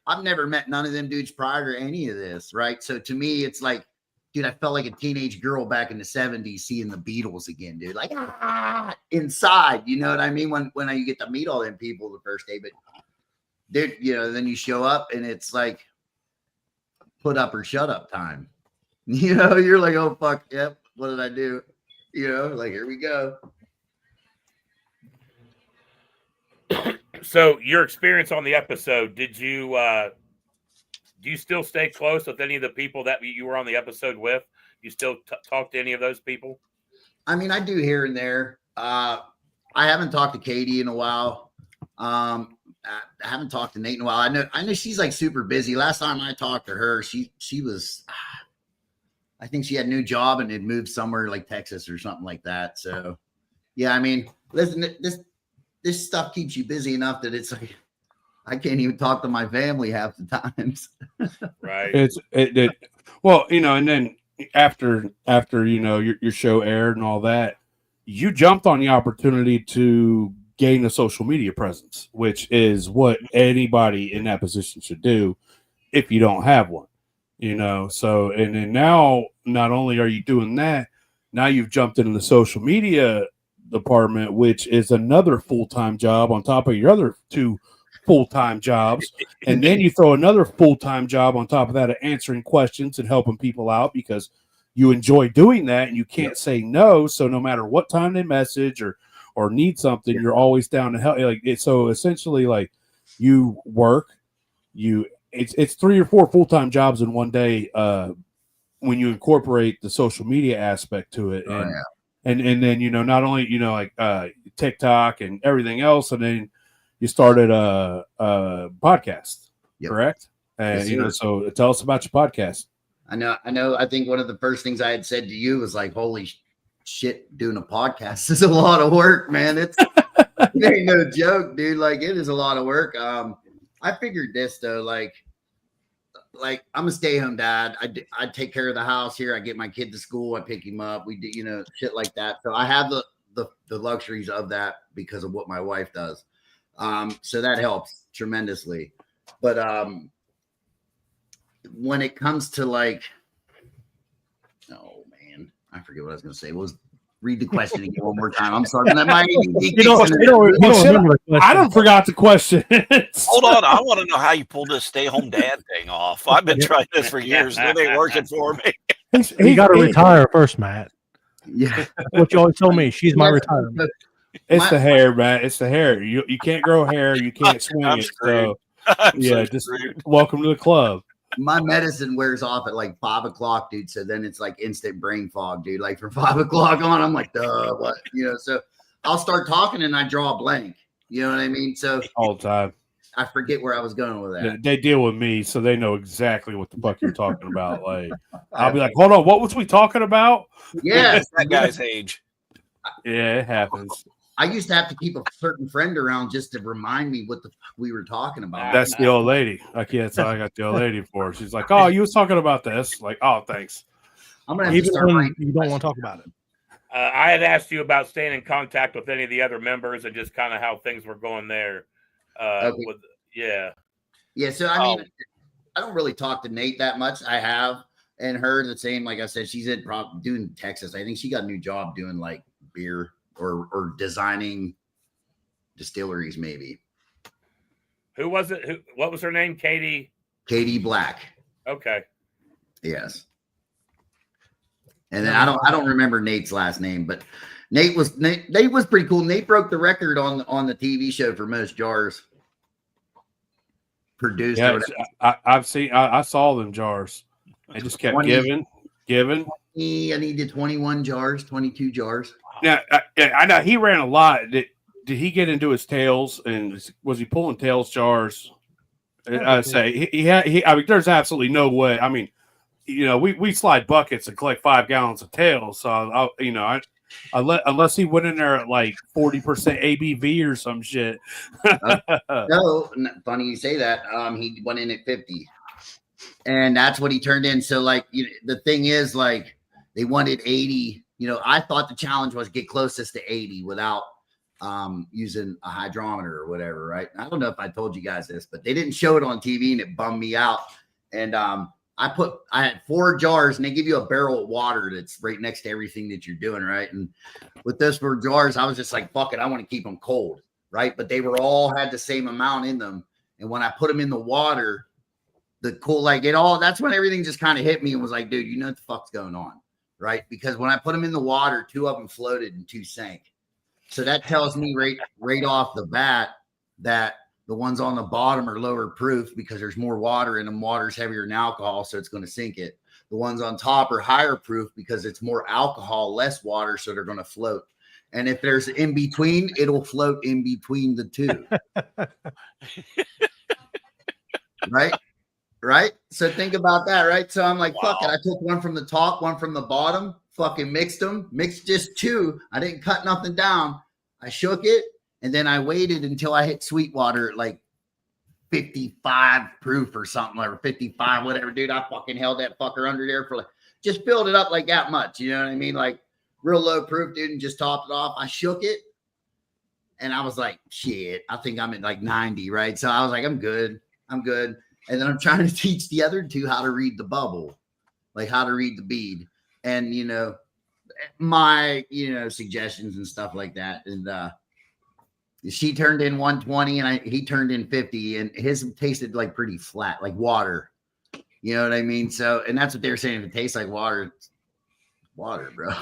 I've never met none of them dudes prior to any of this, right? So to me, it's like, dude, I felt like a teenage girl back in the 70s seeing the Beatles again, dude. Like, inside, you know what I mean? When you get to meet all them people the first day. But, dude, then you show up and it's like put up or shut up time. You're like, oh, fuck, yep, what did I do? Like, here we go. So your experience on the episode, did you do you still stay close with any of the people that you were on the episode with? You still talk to any of those people? I mean, I do here and there. I haven't talked to Katie in a while. I haven't talked to Nate in a while. I know she's like super busy. Last time I talked to her, she was, I think she had a new job and had moved somewhere like Texas or something like that. So yeah, I mean, listen, this stuff keeps you busy enough that it's like I can't even talk to my family half the times. Right. Well, and then after your show aired and all that, you jumped on the opportunity to gain a social media presence, which is what anybody in that position should do if you don't have one. So and then now not only are you doing that, now you've jumped into the social media department, which is another full-time job on top of your other two full-time jobs. And then you throw another full-time job on top of that of answering questions and helping people out because you enjoy doing that and you can't say no. So no matter what time they message or need something, you're always down to help. So essentially, like you work, it's 3 or 4 full-time jobs in one day when you incorporate the social media aspect to it. And then not only like TikTok and everything else, and then you started a podcast, correct? And Yes, so tell us about your podcast. I know. I think one of the first things I had said to you was like, "Holy shit, doing a podcast is a lot of work, man. It ain't no joke, dude. Like it is a lot of work." I figured this though, like I'm a stay-home dad. I take care of the house here. I get my kid to school. I pick him up. We do, shit like that. So I have the luxuries of that because of what my wife does. So that helps tremendously. But when it comes to like, oh man, I forget what I was going to say. Read the question again one more time. I'm sorry. That might I don't forgot the question. Hold on. I want to know how you pulled this stay home dad thing off. I've been trying this for years. It ain't working for me. You got to retire first, Matt. Yeah. That's what you always told me. She's my retirement. It's the hair, Matt. It's the hair. You can't grow hair. You can't swing it. So just welcome to the club. My medicine wears off at like 5 o'clock, dude. So then it's like instant brain fog, dude. Like from 5 o'clock on, I'm like, duh, what? So I'll start talking and I draw a blank. You know what I mean? So all the time. I forget where I was going with that. They deal with me, so they know exactly what the fuck you're talking about. Like, I'll be like, hold on, what was we talking about? Yeah. That guy's age. Yeah, it happens. I used to have to keep a certain friend around just to remind me what the fuck we were talking about. That's the old lady. Like, yeah, that's all I got the old lady for. She's like, oh, you was talking about this. Like, oh, thanks. I'm gonna have to start when you don't want to talk about it. I had asked you about staying in contact with any of the other members and just kind of how things were going there. Yeah. So I mean, I don't really talk to Nate that much. I have, and her the same. Like I said, she's doing Texas. I think she got a new job doing like beer or designing distilleries, maybe. Who was it? What was her name? Katie Black. Okay. Yes. And then I don't remember Nate's last name, but Nate was pretty cool. Nate broke the record on the TV show for most jars produced. Yeah, I saw them jars. I just kept giving. And he did 21 jars, 22 jars. Now, I know he ran a lot. Did he get into his tails, and was he pulling tails jars? I'd say he I mean, there's absolutely no way. I mean, we slide buckets and collect 5 gallons of tails. So unless he went in there at like 40% ABV or some shit. No, funny you say that. He went in at 50, and that's what he turned in. So like, the thing is, like, they wanted 80. I thought the challenge was get closest to 80 without using a hydrometer or whatever, right? I don't know if I told you guys this, but they didn't show it on TV and it bummed me out. And I had 4 jars, and they give you a barrel of water that's right next to everything that you're doing, right? And with those 4 jars, I was just like, fuck it, I want to keep them cold, right? But they were all had the same amount in them. And when I put them in the water, that's when everything just kind of hit me and was like, dude, you know what the fuck's going on, right? Because when I put them in the water, 2 of them floated and 2 sank. So that tells me right off the bat that the ones on the bottom are lower proof because there's more water in them. Water's heavier than alcohol, so it's going to sink it. The ones on top are higher proof because it's more alcohol, less water, so they're going to float. And if there's in between, it'll float in between the two. Right? So think about that, right? So I'm like, fuck it. I took one from the top, one from the bottom, fucking mixed just two. I didn't cut nothing down. I shook it, and then I waited until I hit Sweetwater at like 55 proof or something, or 55, whatever, dude. I fucking held that fucker under there for like, just filled it up like that much. You know what I mean? Like real low proof, dude, and just topped it off. I shook it, and I was like, shit, I think I'm at like 90, right? So I was like, I'm good. And then I'm trying to teach the other two how to read the bubble, like how to read the bead, and my suggestions and stuff like that. And she turned in 120 and he turned in 50, and his tasted like pretty flat, like water. You know what I mean? So, and that's what they were saying. If it tastes like water, it's water, bro.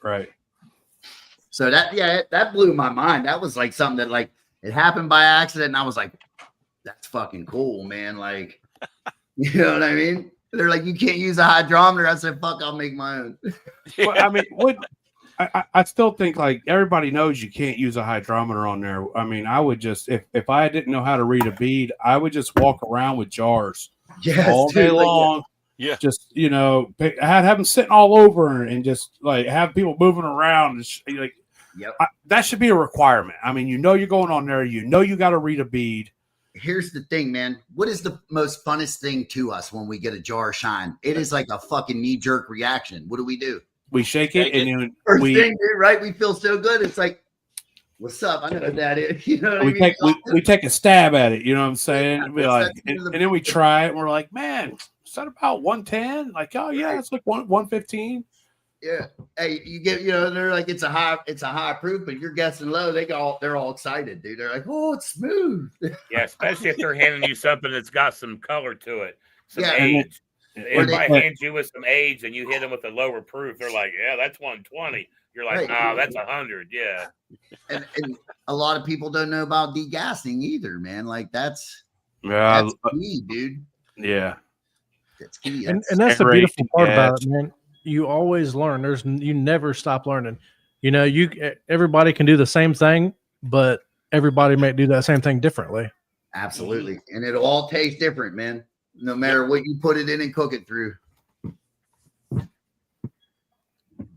Right. So that blew my mind. That was like something that like it happened by accident. And I was like, that's fucking cool, man. Like, you know what I mean? They're like, you can't use a hydrometer. I said, fuck, I'll make my own. Well, I mean, I still think like everybody knows you can't use a hydrometer on there. I mean, I would just, if I didn't know how to read a bead, I would just walk around with jars all day long. Yeah. Just, have them sitting all over and just like have people moving around. And like, yep. That should be a requirement. I mean, you're going on there, you got to read a bead. Here's the thing, man. What is the most funnest thing to us when we get a jar of shine? It is like a fucking knee-jerk reaction. What do? We shake it, and then first thing, dude, right? We feel so good. It's like, what's up? I know what that is. You know what I mean? We take a stab at it. You know what I'm saying? And then we try it, and we're like, man, is that about 110? Like, oh yeah, it's like 115. Yeah. Hey, you get, they're like, it's a high proof, but you're guessing low. They're all excited, dude. They're like, oh, it's smooth. Yeah, especially if they're handing you something that's got some color to it, some Yeah. age. If I hand you with some age and you hit them with a lower proof, they're like, yeah, that's 120. You're like, nah, that's 100. Yeah. And a lot of people don't know about degassing either, man. Like that's key, dude. Yeah. That's key. And that's the beautiful part about it, man. You always learn. You never stop learning. Everybody can do the same thing, but everybody may do that same thing differently. Absolutely. And it'll all taste different, man. No matter what you put it in and cook it through.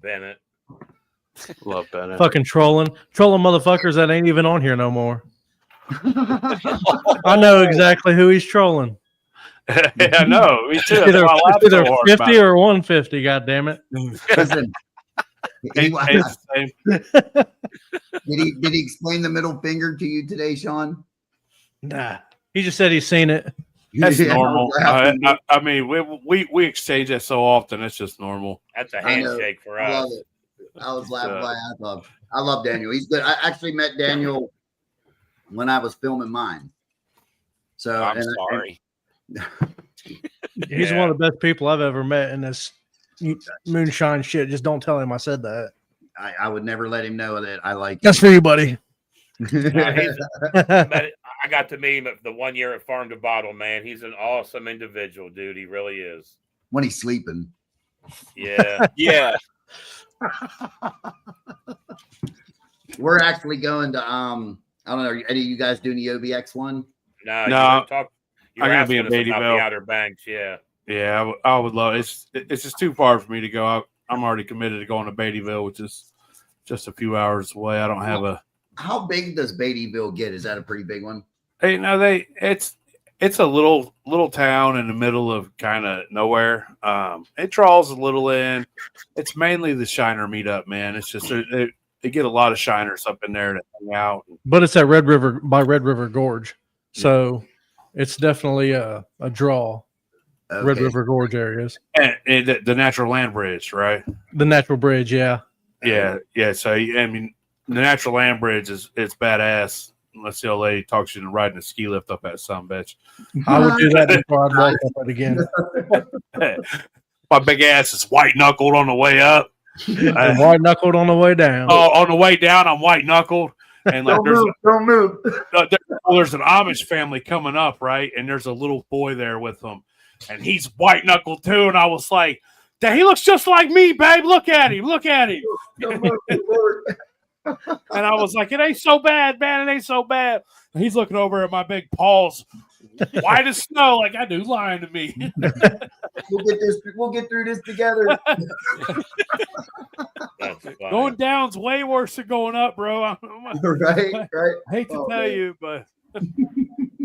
Bennett. Love Bennett. Fucking trolling motherfuckers that ain't even on here no more. I know exactly who he's trolling. Yeah, no, me too. Either 50 or 150, God damn it. Listen, did he explain the middle finger to you today, Sean? Nah. He just said he's seen it. That's normal. I mean, we exchange that so often. It's just normal. That's a handshake for us. I love it. I was laughing. I love Daniel. He's good. I actually met Daniel when I was filming mine. So I'm sorry. He's one of the best people I've ever met in this moonshine shit. Just don't tell him I said that. I would never let him know that I like. That's for you, buddy. I got to meet him the 1 year at Farm to Bottle, man. He's an awesome individual, dude. He really is. When he's sleeping. Yeah. Yeah. We're actually going to I don't know, are any of you guys doing the OBX one? No. I'm gonna be in Beattyville. The Outer Banks, yeah. Yeah, I would love it. It's just too far for me to go. I'm already committed to going to Beattyville, which is just a few hours away. I don't have a. How big does Beattyville get? Is that a pretty big one? Hey, no, it's a little town in the middle of kind of nowhere. It draws a little in. It's mainly the Shiner meetup, man. It's just they get a lot of Shiners up in there to hang out. But it's at Red River Gorge, so it's definitely a draw. Okay. Red River Gorge areas and the natural land bridge, right? The natural bridge, yeah. So I mean, the natural land bridge is badass. Unless the old lady talks you into riding a ski lift up that son bitch. I would do that before I'd walk up it again. My big ass is white knuckled on the way up. White knuckled on the way down. Oh, on the way down, I'm white knuckled. And like don't move. there's an Amish family coming up, right? And there's a little boy there with them, and he's white knuckled too. And I was like, "He looks just like me, babe. Look at him. Look at him." And I was like, "It ain't so bad, man. It ain't so bad." And he's looking over at my big paws, white as snow, like, "I do lying to me." We'll get through this together. Going down's way worse than going up, bro. Right. I hate to tell you, but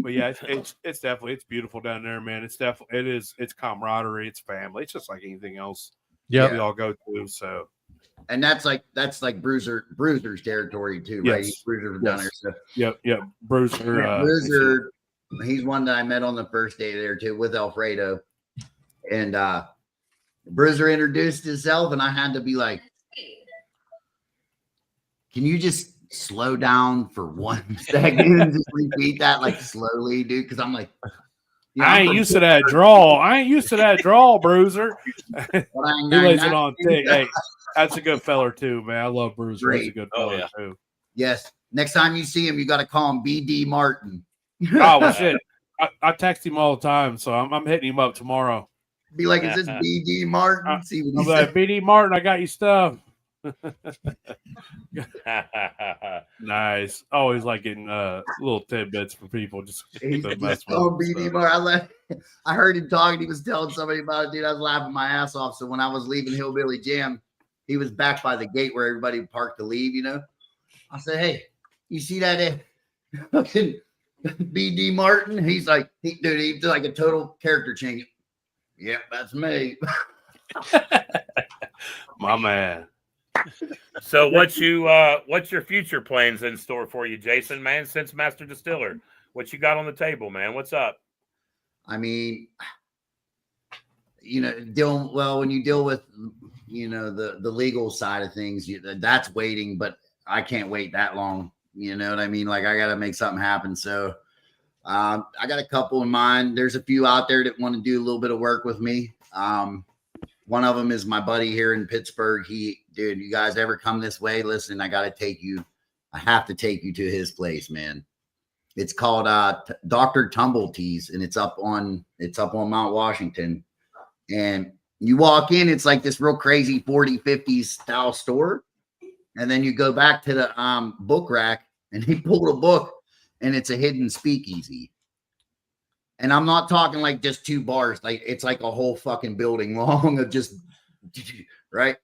yeah, it's definitely beautiful down there, man. It's camaraderie, it's family. It's just like anything else. Yeah, we all go through. So, and that's like Bruiser's territory too, right? Yes. Bruiser down there. So. Yep. Bruiser. Bruiser. He's one that I met on the first day there too with Alfredo, and Bruiser introduced himself, and I had to be like, "Can you just slow down for 1 second and just repeat that like slowly, dude?" Because I'm like, I ain't used to that draw, Bruiser. He lays it on thick. Hey, that's a good feller too, man. I love Bruiser. Great. He's a good feller too. Yes. Next time you see him, you got to call him BD Martin. Oh well, shit. I text him all the time, so I'm hitting him up tomorrow. Be like, "Is this BD Martin?" See what I'm like, "BD Martin, I got you stuff." Nice. Always like getting little tidbits from people. Just mess with Martin. I heard him talking. He was telling somebody about it, dude. I was laughing my ass off. So when I was leaving Hillbilly Jam, he was back by the gate where everybody parked to leave. I said, "Hey, you see that fucking BD Martin?" He's like, he did like a total character change. Yep, that's me. My man. So what's your future plans in store for you, Jason, man, since Master Distiller? What you got on the table, man? What's up? I mean, when you deal with, the legal side of things, that's waiting, but I can't wait that long. You know what I mean? Like, I got to make something happen. So I got a couple in mind. There's a few out there that want to do a little bit of work with me. One of them is my buddy here in Pittsburgh. Dude, you guys ever come this way? Listen, I have to take you to his place, man. It's called Dr. Tumbletees, and it's up on Mount Washington. And you walk in, it's like this real crazy 40s, 50s style store. And then you go back to the book rack, and he pulled a book, and it's a hidden speakeasy. And I'm not talking like just 2 bars. Like, it's like a whole fucking building long of just, right?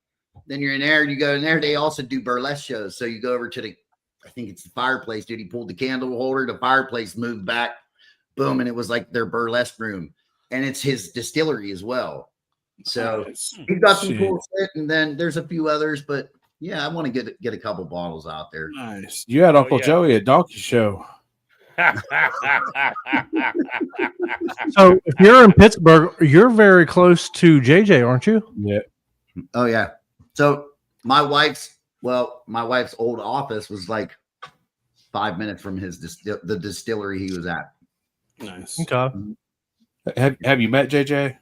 Then you're in there, and you go in there. They also do burlesque shows. So you go over to I think it's the fireplace, dude. He pulled the candle holder. The fireplace moved back. Boom. And it was like their burlesque room. And it's his distillery as well. So he's got some cool shit. And then there's a few others. But, yeah, I want to get a couple bottles out there. Nice. You had Uncle Joey at Donkey Show. So if you're in Pittsburgh, you're very close to JJ, aren't you? Yeah. Oh yeah. So my wife's old office was like 5 minutes from the distillery he was at. Nice. Okay. Have you met JJ?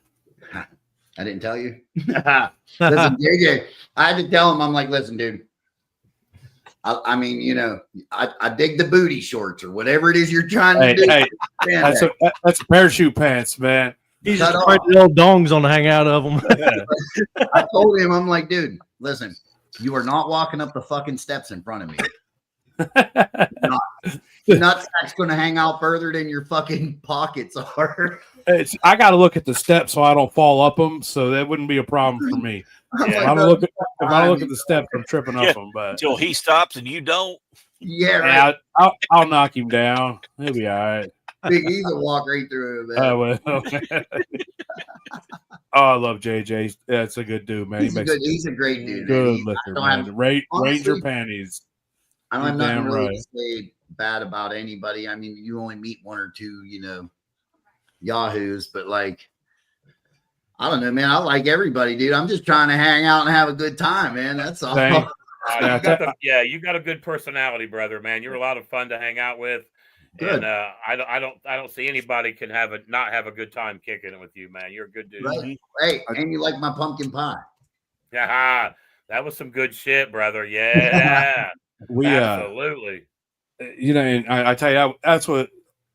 I didn't tell you. Listen, JJ, I had to tell him. I'm like, "Listen, dude. I mean, I dig the booty shorts or whatever it is you're trying to do." Hey, that's parachute pants, man. He's just afraid the little dongs on the hang out of them. I told him, I'm like, "Dude, listen, you are not walking up the fucking steps in front of me. Nutsack's going to hang out further than your fucking pockets are." I got to look at the steps so I don't fall up them, so that wouldn't be a problem for me. If I look at the steps, I'm tripping up them. But until he stops and you don't. Yeah, right. I'll knock him down. He'll be all right. Big E's will walk right through it, man. Oh, well. Oh, I love JJ. That's a good dude, man. He's a great dude. Good liquor, man. Ranger panties. I don't have nothing really to say bad about anybody. I mean, you only meet 1 or 2, yahoos, but like, I don't know, man. I like everybody, dude. I'm just trying to hang out and have a good time, man. That's all. You got a good personality, brother, man. You're a lot of fun to hang out with. Good. And I don't see anybody can not have a good time kicking it with you, man. You're a good dude. Right. Hey, and you like my pumpkin pie. Yeah, that was some good shit, brother. Yeah. Absolutely. And I tell you, that's what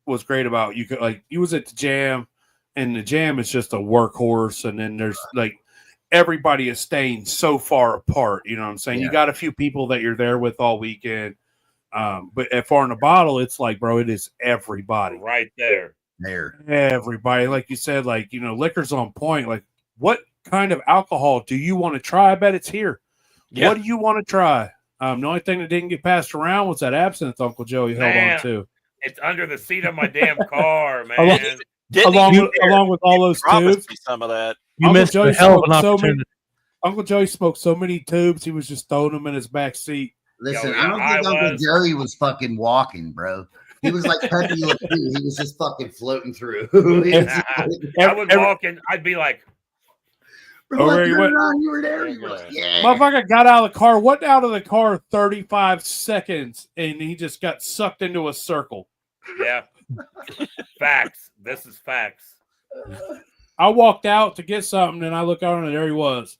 was great about you. Like, you was at the Jam, and the Jam is just a workhorse, and then there's like everybody is staying so far apart. You know what I'm saying? Yeah. You got a few people that you're there with all weekend, but at Far in the Bottle, it's like, bro, it is everybody right there. Everybody, like you said, like, liquor's on point. Like, what kind of alcohol do you want to try? I bet it's here. Yeah. What do you want to try? The only thing that didn't get passed around was that absinthe Uncle Joey held on to. It's under the seat of my damn car, man. along with all those tubes. Some of that. You missed the hell of an opportunity. Uncle Joey smoked so many tubes, he was just throwing them in his back seat. Listen, I don't think Uncle Joey was fucking walking, bro. He was like Pepe Le Pew. He was just fucking floating through. I would walk and I'd be like, you were there. You were like, yeah. Motherfucker got out of the car, went out of the car 35 seconds, and he just got sucked into a circle. Yeah. Facts. This is facts. I walked out to get something, and I look out, and there he was.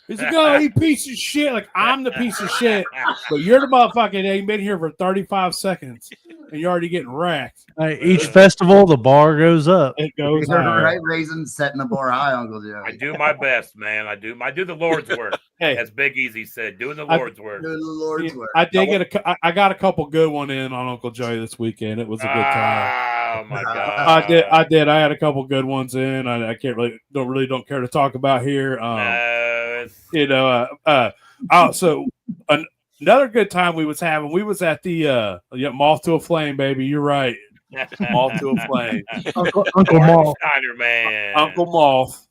He's like, oh, you piece of shit. Like, I'm the piece of shit, but you're the motherfucker that ain't been here for 35 seconds, and you're already getting racked. Hey, each festival, the bar goes up. It goes right, raising, setting the bar high, Uncle Joey. I do my best, man. I do the Lord's work. Hey, as Big Easy said, doing the Lord's work. Doing the Lord's work. I did get I got a couple good one in on Uncle Joey this weekend. It was a good time. Oh my god! I did. I had a couple good ones in. I can't don't care to talk about here. So another good time we was having. We was at the Moth to a Flame, baby. You're right. Moth to a Flame. Uncle Moth. Man. Uncle Moth.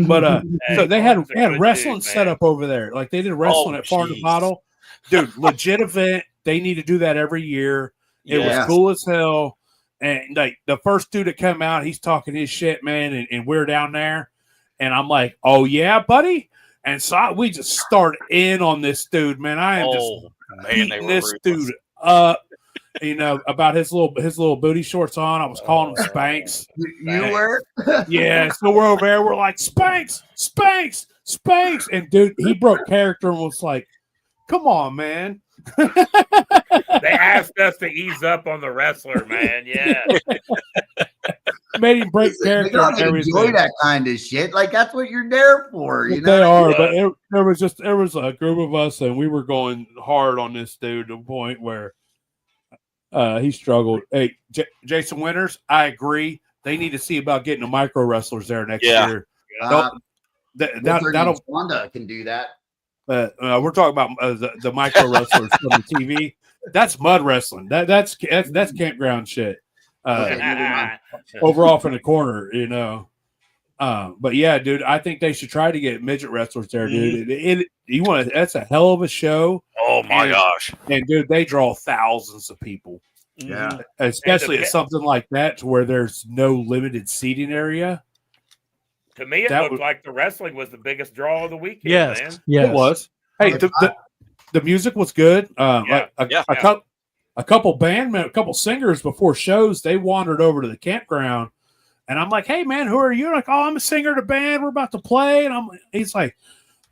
But so they had wrestling set up over there. Like, they did wrestling at Far in the Bottle. Dude, legit event. They need to do that every year. It was cool as hell. And like, the first dude that came out, he's talking his shit, man, and we're down there. And I'm like, oh yeah, buddy. And so we just started in on this dude, man. I am just beating this dude up. About his little booty shorts on. I was calling him Spanx. You were? Yeah. So we're over there. We're like, Spanx. And dude, he broke character and was like, come on, man. They asked us to ease up on the wrestler, man. Yeah. Made him break character and everything. Enjoy that kind of shit. Like, that's what you're there for. You know? They are, but there was a group of us, and we were going hard on this dude to the point where he struggled. Hey, Jason Winters, I agree. They need to see about getting the micro wrestlers there next year. That'll Wanda can do that. We're talking about the micro wrestlers from the TV. That's mud wrestling. That's campground shit. Over off in the corner, But yeah, dude, I think they should try to get midget wrestlers there, dude. That's a hell of a show. Oh my gosh. And dude, they draw thousands of people. Yeah. Especially at something like that, to where there's no limited seating area. To me, it looked like the wrestling was the biggest draw of the weekend, man. It was. Hey, the music was good. A couple singers before shows, they wandered over to the campground, and I'm like, "Hey, man, who are you?" Like, "Oh, I'm a singer of the band. We're about to play." And he's like,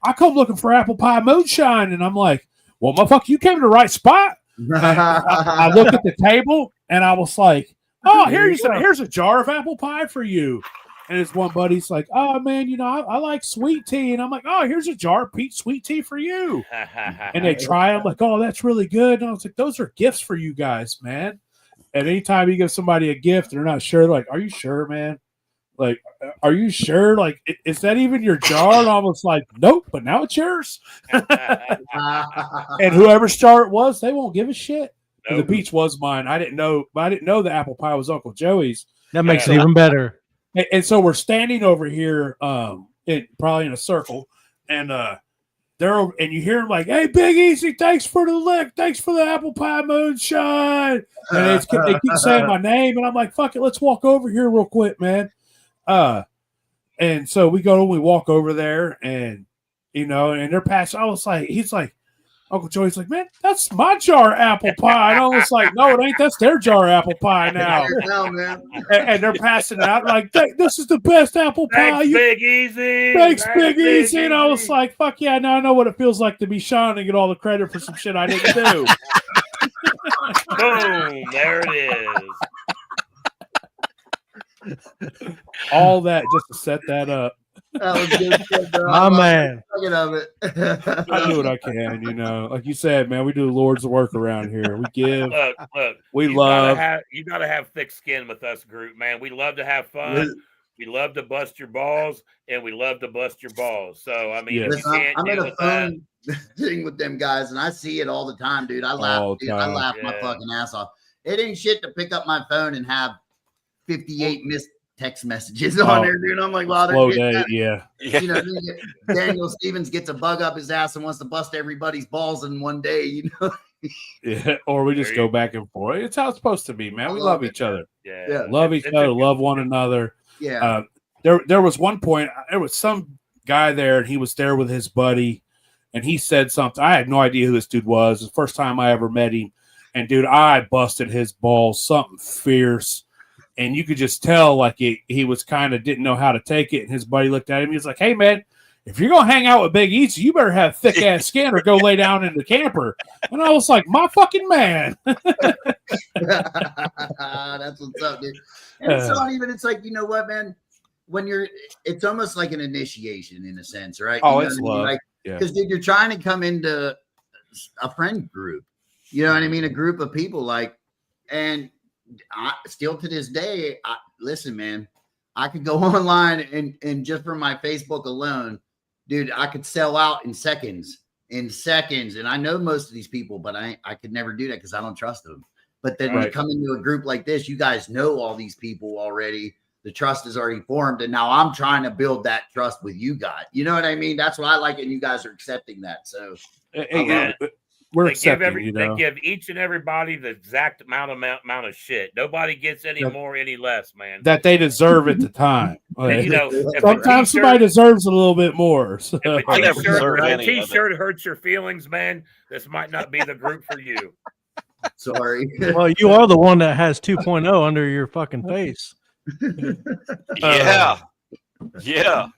"I come looking for apple pie moonshine," and I'm like, "Well, motherfucker, you came to the right spot." I looked at the table, and I was like, "Oh, here's a jar of apple pie for you." And his one buddy's like, "Oh man, I like sweet tea," and I'm like, "Oh, here's a jar of peach sweet tea for you." And they try. I'm like, "Oh, that's really good." And I was like, "Those are gifts for you guys, man." And anytime you give somebody a gift, they're not sure. Like, "Are you sure, man? Like, are you sure? Like, is that even your jar?" And I was like, "Nope, but now it's yours." And whoever's jar it was, they won't give a shit. Nope. The peach was mine. I didn't know the apple pie was Uncle Joey's. That makes it even better. And so we're standing over here, probably in a circle, and and you hear them like, "Hey, Big Easy, thanks for the lick, thanks for the apple pie moonshine," and they keep saying my name, and I'm like, "Fuck it, let's walk over here real quick, man." And so we walk over there, and and they're passing. I was like, he's like, Uncle Joey's like, "Man, that's my jar of apple pie." And I was like, "No, it ain't. That's their jar of apple pie now." And they're passing it out like, "This is the best apple pie." Thanks, Big Easy. Thanks, Big Easy. And I was like, "Fuck yeah, now I know what it feels like to be Sean and get all the credit for some shit I didn't do." Boom! There it is. All that just to set that up. That was good shit, bro. My man. Fucking of it. I do what I can, like you said, man. We do the Lord's work around here. We give, Look. we You love. gotta have thick skin with us, group, man. We love to have fun. We love to bust your balls, and we love to bust your balls. So I mean, Yes. if you Listen, can't I'm in deal a with that, phone thing with them guys, and I see it all the time, dude. I laugh, All the dude. I time. laugh my Yeah. fucking ass off. It ain't shit to pick up my phone and have 58 missed text messages on there, dude. I'm like, wow, Slow they're day, getting yeah. Yeah. you know, Daniel Stevens gets a bug up his ass and wants to bust everybody's balls in one day, you know. Yeah, or we just There go you- back and forth. It's how it's supposed to be, man. I We love love it. each other, Yeah. love each It's a other, good- love one another. Yeah. There was one point, there was some guy there, and he was there with his buddy, and he said something. I had no idea who this dude was. The first time I ever met him, and dude, I busted his balls, something fierce, and you could just tell like he was kind of didn't know how to take it. And his buddy looked at him, he was like, "Hey man, if you're gonna hang out with Big Easy, you better have thick ass skin or go lay down in the camper." And I was like, "My fucking man." That's what's up, dude. And it's not even, it's like, you know what, man? When it's almost like an initiation in a sense, right? Oh, You know it's what I mean? love. Like, Yeah. because dude, you're trying to come into a friend group, you know what I mean? A group of people, like, and I still to this day, listen, man, I could go online and just from my Facebook alone, dude, I could sell out in seconds. And I know most of these people, but I could never do that because I don't trust them. But then when you Right. come into a group like this, you guys know all these people already. The trust is already formed. And now I'm trying to build that trust with you guys. You know what I mean? That's what I like. And you guys are accepting that. So Hey, we're accepting, They give each and everybody the exact amount of shit. Nobody gets any Yep. more, any less, man. that they deserve at the time. And, you know, if a Sometimes t-shirt- somebody deserves a little bit more. So. if I never a deserved t-shirt, any of it. t-shirt hurts your feelings, man, this might not be the group for you. sorry. Well, you are the one that has 2.0 under your fucking face. Yeah. Yeah.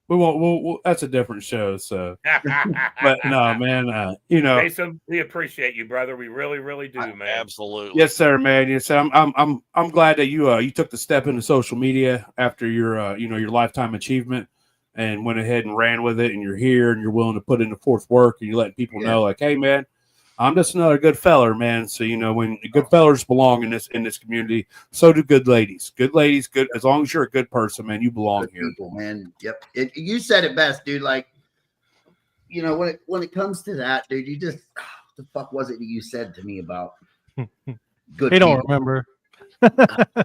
We won't. We'll, that's a different show. So, but no, man. Jason, we appreciate you, brother. We really, really do, man. Absolutely. Yes, sir, man. Yes, I'm glad that you took the step into social media after your your lifetime achievement and went ahead and ran with it, and you're here and you're willing to put in the forth work, and you're letting people know, like, hey, man, I'm just another good feller, man. So when good fellers belong in this community, so do good ladies. Good ladies, good as long as you're a good person, man, you belong Good here. people, man. Yep. You said it best, dude. Like, when it comes to that, dude, you just what the fuck was it that you said to me about good He don't people? remember.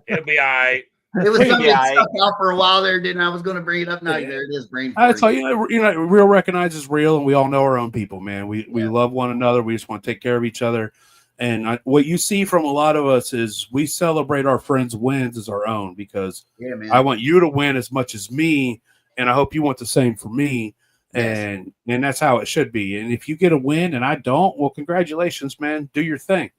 It'll be all right. It was something Yeah, that stuck out for a while there, didn't I? I was going to bring it up. Now there it is, brain. That's fart. how real recognizes real, and we all know our own people, man. We love one another. We just want to take care of each other. And what you see from a lot of us is we celebrate our friends' wins as our own, because Yeah, man. I want you to win as much as me, and I hope you want the same for me. Yes. And that's how it should be. And if you get a win and I don't, well, congratulations, man. Do your thing.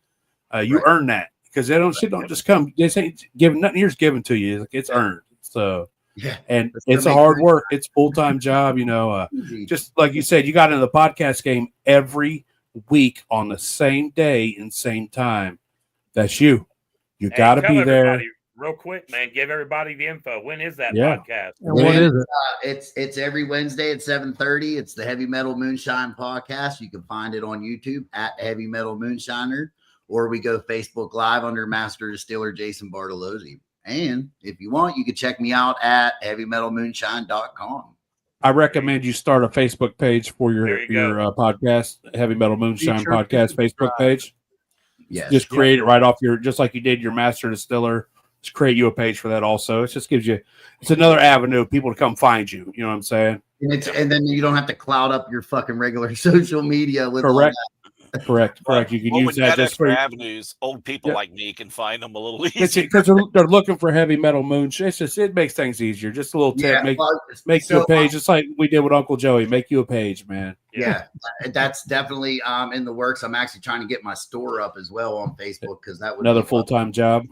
You Right. earn that, because shit don't just come. This ain't given. Nothing here's given to you. It's earned. So. Yeah. And That's it's gonna a make hard sense. work. It's full-time job, Easy. just like you said, you got into the podcast game every week on the same day and same time. That's you. You Hey, got to tell be there. everybody real quick, man. Give everybody the info. When is that Yeah. podcast? And what is it? It's every Wednesday at 7:30. It's the Heavy Metal Moonshine podcast. You can find it on YouTube at Heavy Metal Moonshiner, or we go Facebook Live under Master Distiller Jason Bartolozzi. And if you want, you can check me out at heavymetalmoonshine.com. I recommend you start a Facebook page for There your you go. podcast, Heavy Metal Moonshine Be sure to Podcast Facebook page. Yes. Just create it right off just like you did your Master Distiller. Just create you a page for that also. It just gives you, it's another avenue of people to come find you. You know what I'm saying? And then you don't have to cloud up your fucking regular social media with all Correct. that. Correct. You can Well, use when you that got just for extra avenues, old people Yep. like me can find them a little easier. because they're looking for heavy metal moonshine. It makes things easier. Just a little tip. Yeah. Make well, you so, a page, just like we did with Uncle Joey. Make you a page, man. Yeah, that's definitely in the works. I'm actually trying to get my store up as well on Facebook, because that would Another be full-time job.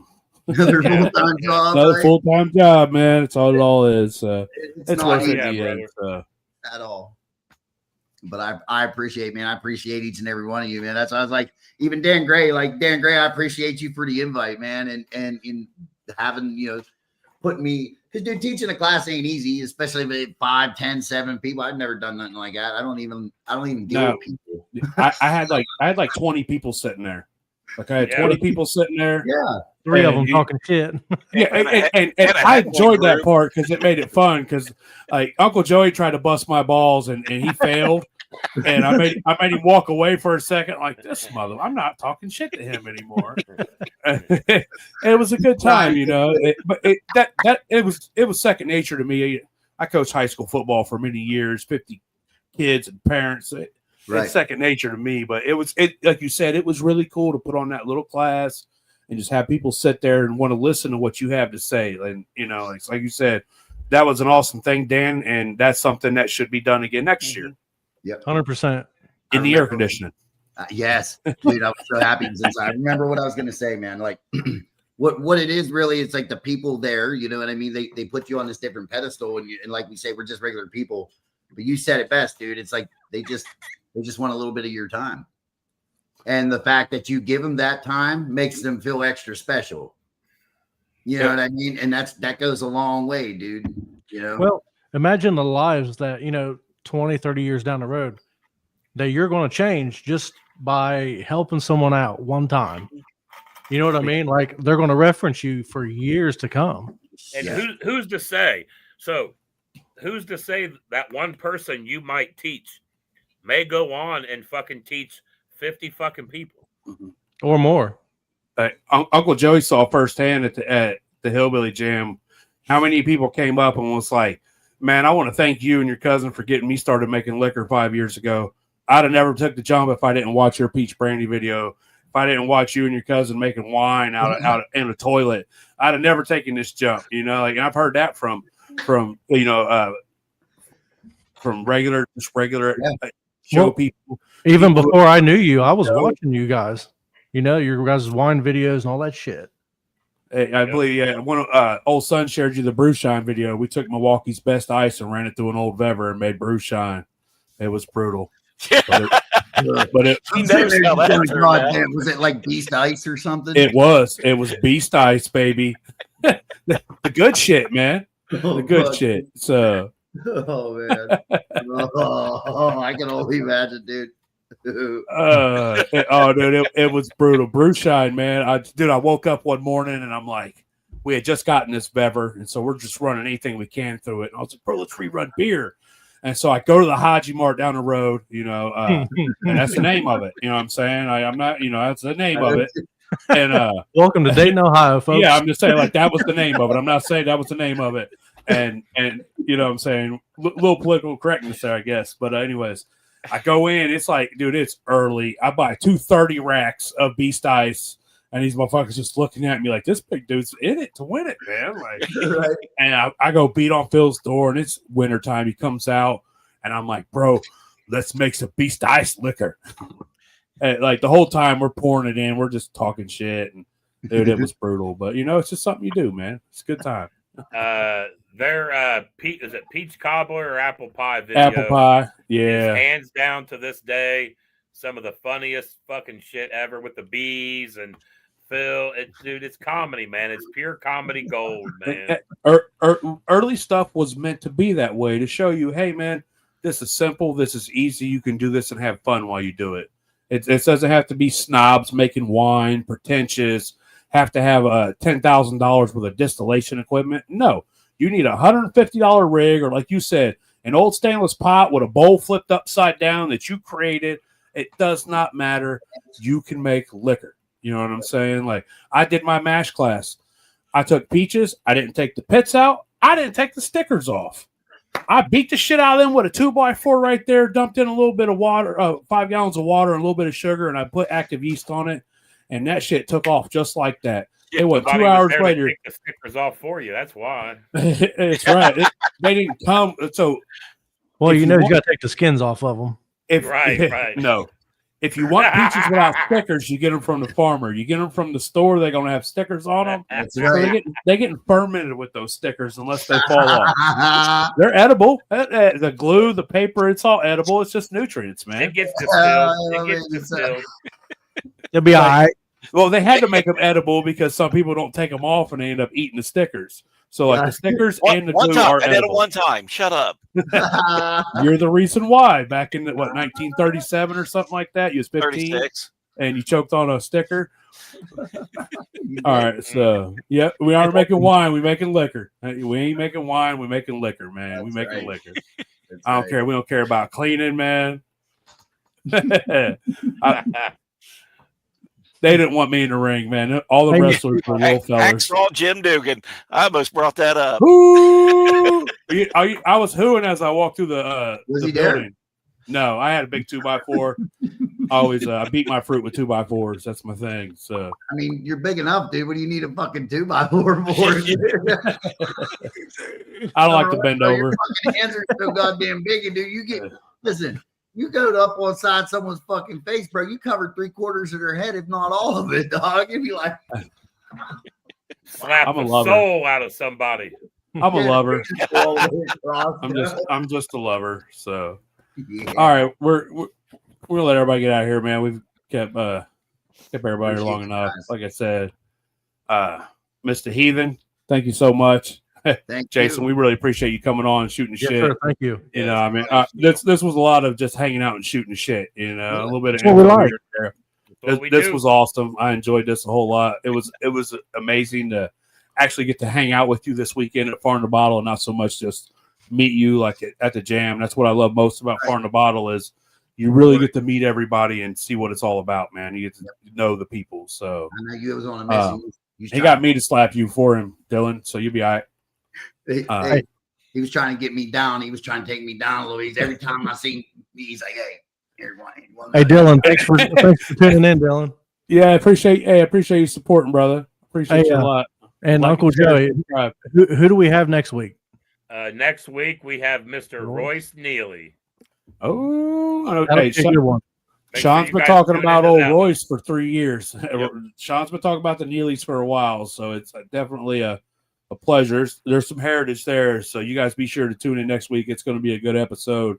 another full-time job. Another right? full-time job, man. It's all it all is. It's It's not worth it easy in the Yeah, end. So. at all. But I appreciate, man. I appreciate each and every one of you, man. That's why I was like, even Dan Gray, I appreciate you for the invite, man, and in having, put me, because dude, teaching a class ain't easy, especially with 5, 10, 7 people. I've never done nothing like that. I don't even deal with people. I had like 20 people sitting there. Like I had 20 people sitting there. Yeah. 3 of them talking shit. Yeah, and I enjoyed that part because it made it fun. Because like Uncle Joey tried to bust my balls and he failed, and I made him walk away for a second. Like this mother, I'm not talking shit to him anymore. It was a good time, but it was second nature to me. I coached high school football for many years, 50 kids and parents. It's second nature to me. But it like you said, it was really cool to put on that little class and just have people sit there and want to listen to what you have to say. And, it's like you said, that was an awesome thing, Dan. And that's something that should be done again next year. Yep. 100%. In the air conditioning. Yes. Dude, I was so happy since I remember what I was going to say, man. Like what it is really, it's like the people there, you know what I mean? They put you on this different pedestal and like we say, we're just regular people. But you said it best, dude. It's like they just want a little bit of your time. And the fact that you give them that time makes them feel extra special. You know what I mean? And that goes a long way, dude. Well, imagine the lives that, 20, 30 years down the road that you're going to change just by helping someone out one time. You know what I mean? Like they're going to reference you for years to come. And who's to say? So who's to say that one person you might teach may go on and fucking teach 50 fucking people or more? Uncle Joey saw firsthand at the Hillbilly Jam how many people came up and was like, man, I want to thank you and your cousin for getting me started making liquor 5 years ago. I'd have never took the jump if I didn't watch your peach brandy video. If I didn't watch you and your cousin making wine out in a toilet, I'd have never taken this jump. And I've heard that from regular show people. Even before I knew you, I was watching you guys. Your guys' wine videos and all that shit. I believe, one old son shared you the moonshine video. We took Milwaukee's best ice and ran it through an old Vever and made moonshine. It was brutal. But it was it like Beast Ice or something? It was Beast Ice, baby. The good shit, man. The good shit. So oh man. I can only imagine, dude. Dude, it was brutal. Moonshine, man. I woke up one morning and I'm like, we had just gotten this Vever, and so we're just running anything we can through it. And I was like, bro, let's rerun beer. And so I go to the Haji Mart down the road, and that's the name of it. You know what I'm saying? I'm not, that's the name of it. And welcome to Dayton, Ohio, folks. Yeah, I'm just saying like that was the name of it. I'm not saying that was the name of it. And you know what I'm saying? Little political correctness there, I guess. But anyways, I go in, it's like, dude, it's early. I buy 230 racks of Beast Ice. And these motherfuckers just looking at me like, this big dude's in it to win it, man. Like, and I go beat on Phil's door, and it's wintertime. He comes out, and I'm like, bro, let's make some Beast Ice liquor. And like the whole time we're pouring it in, we're just talking shit. And dude, it was brutal. But, it's just something you do, man. It's a good time. Is it peach cobbler or apple pie video? Apple pie, yeah. Hands down to this day, some of the funniest fucking shit ever with the bees and Phil. It's comedy, man. It's pure comedy gold, man. Early stuff was meant to be that way, to show you, hey, man, this is simple. This is easy. You can do this and have fun while you do it. It doesn't have to be snobs making wine, pretentious, have to have $10,000 worth of distillation equipment. No, you need a $150 rig, or like you said, an old stainless pot with a bowl flipped upside down that you created. It does not matter. You can make liquor. You know what I'm saying? Like, I did my mash class. I took peaches. I didn't take the pits out. I didn't take the stickers off. I beat the shit out of them with a 2x4 right there, dumped in a little bit of water, 5 gallons of water and a little bit of sugar, and I put active yeast on it, and that shit took off just like that. Yeah, it was 2 hours later. Take the stickers off for you. That's why. It's right. They didn't come. So, well, you got to take the skins off of them. Right. No. If you want peaches without stickers, you get them from the farmer. You get them from the store, they're going to have stickers on them. That's So right. they get fermented with those stickers unless they fall off. They're edible. The glue, the paper, it's all edible. It's just nutrients, man. It gets distilled. It gets distilled. It'll be all right. Well, they had to make them edible because some people don't take them off and they end up eating the stickers. So, like the stickers and the One glue time, are I did it edible. one time. Shut up. You're the reason why. Back in 1937 or something like that. You was 15 36. and you choked on a sticker. All right, so yeah, we aren't making wine. We're making liquor. We ain't making wine. We're making liquor, man. We're making liquor. I don't care. We don't care about cleaning, man. They didn't want me in the ring, man. All the wrestlers were little fellas. Hacksaw Jim Dugan. I almost brought that up. I was hooing as I walked through the he building. there? No, I had a big 2x4. I beat my fruit with 2x4s. That's my thing. So I mean, you're big enough, dude. What do you need a fucking 2x4 for? I don't like to bend over. Your fucking hands are so goddamn big, and dude, listen. You go up on side someone's fucking face, bro. You covered 3/4 of their head, if not all of it, dog. You'd be like, slap the soul out of somebody. I'm a lover. I'm just a lover. So, all right, we're gonna let everybody get out of here, man. We've kept everybody here long enough. Like I said, Mr. Heathen, thank you so much. Thank Jason, we really appreciate you coming on and shooting the shit. Sir, thank you. You know, I mean, this was a lot of just hanging out and shooting the shit. You know, a little bit of what we like. This was awesome. I enjoyed this a whole lot. It was amazing to actually get to hang out with you this weekend at Farm to Bottle, and not so much just meet you like at the jam. That's what I love most about Farm to Bottle is you really get to meet everybody and see what it's all about, man. You get to know the people. So I know you was on a mission. He got me to slap you for him, Dylan. So you'll be all right. He was trying to get me down. He was trying to take me down, Louise. Every time I see me, he's like, "Hey, everyone." Hey, Dylan, thanks for tuning in, Dylan. Yeah, I appreciate you supporting, brother. Appreciate you a lot. And like Uncle Joey, who do we have next week? Next week we have Mr. Royce Neely. Oh, okay. Make Sean's sure been you guys talking tune about into old that Royce for 3 years. Yep. Sean's been talking about the Neelys for a while, so it's definitely a pleasure. There's some heritage there, so you guys be sure to tune in next week. It's going to be a good episode.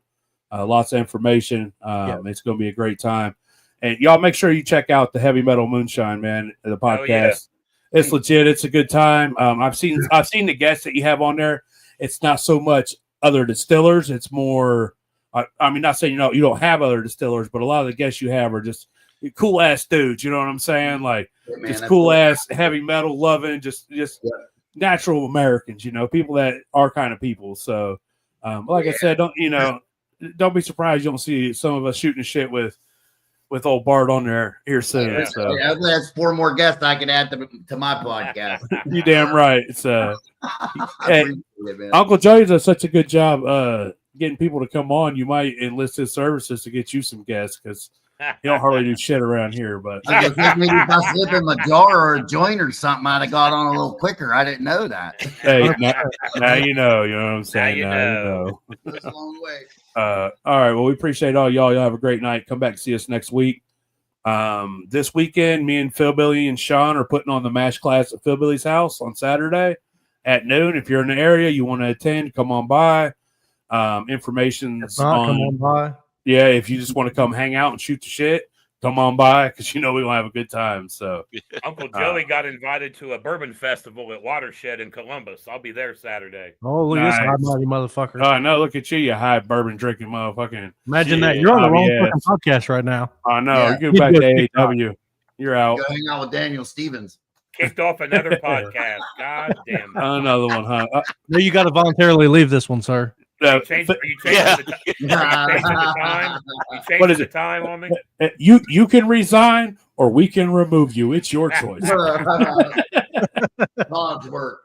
Lots of information. It's going to be a great time. And y'all make sure you check out the Heavy Metal Moonshine, man, the podcast. yeah. It's legit. It's a good time. I've seen the guests that you have on there. It's not so much other distillers. It's more, I mean, not saying you don't have other distillers, but a lot of the guests you have are just cool ass dudes. You know what I'm saying? Like just cool ass heavy metal loving, just natural Americans. You know, people that are kind of people. So, like I said, don't be surprised you don't see some of us shooting shit with old Bart on there here soon. Yeah. So That's 4 more guests I can add to my podcast. you damn right. So hey, Uncle Joey does such a good job getting people to come on. You might enlist his services to get you some guests because you don't hardly do shit around here. But maybe if I slip him a jar or a joint or something, I'd have got on a little quicker. I didn't know that. Hey, now you know. You know what I'm saying? Now you know. It's a long way. All right. Well, we appreciate all y'all. Y'all have a great night. Come back and see us next week. This weekend, me and Phil Billy and Sean are putting on the MASH class at Phil Billy's house on Saturday at noon. If you're in the area, you want to attend, come on by. Information's come on by. Yeah, if you just want to come hang out and shoot the shit, come on by because we will have a good time. So Uncle Joey got invited to a bourbon festival at Watershed in Columbus. I'll be there Saturday. Oh, look at this high mighty motherfucker. Oh, no, look at you high bourbon drinking motherfucking. Imagine that. You're on the wrong fucking podcast right now. I know. Yeah. You go back to AEW. You're out. Go hang out with Daniel Stevens. Kicked off another podcast. God damn it. Another one, huh? No, you got to voluntarily leave this one, sir. Are you changing the time? You changing the time on me? You can resign or we can remove you. It's your choice. God's work.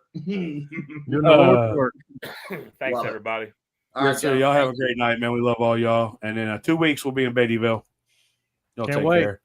Thanks, everybody. All right, so y'all have a great night, man. We love all y'all. And in 2 weeks, we'll be in Beattyville. Y'all Can't take wait. care.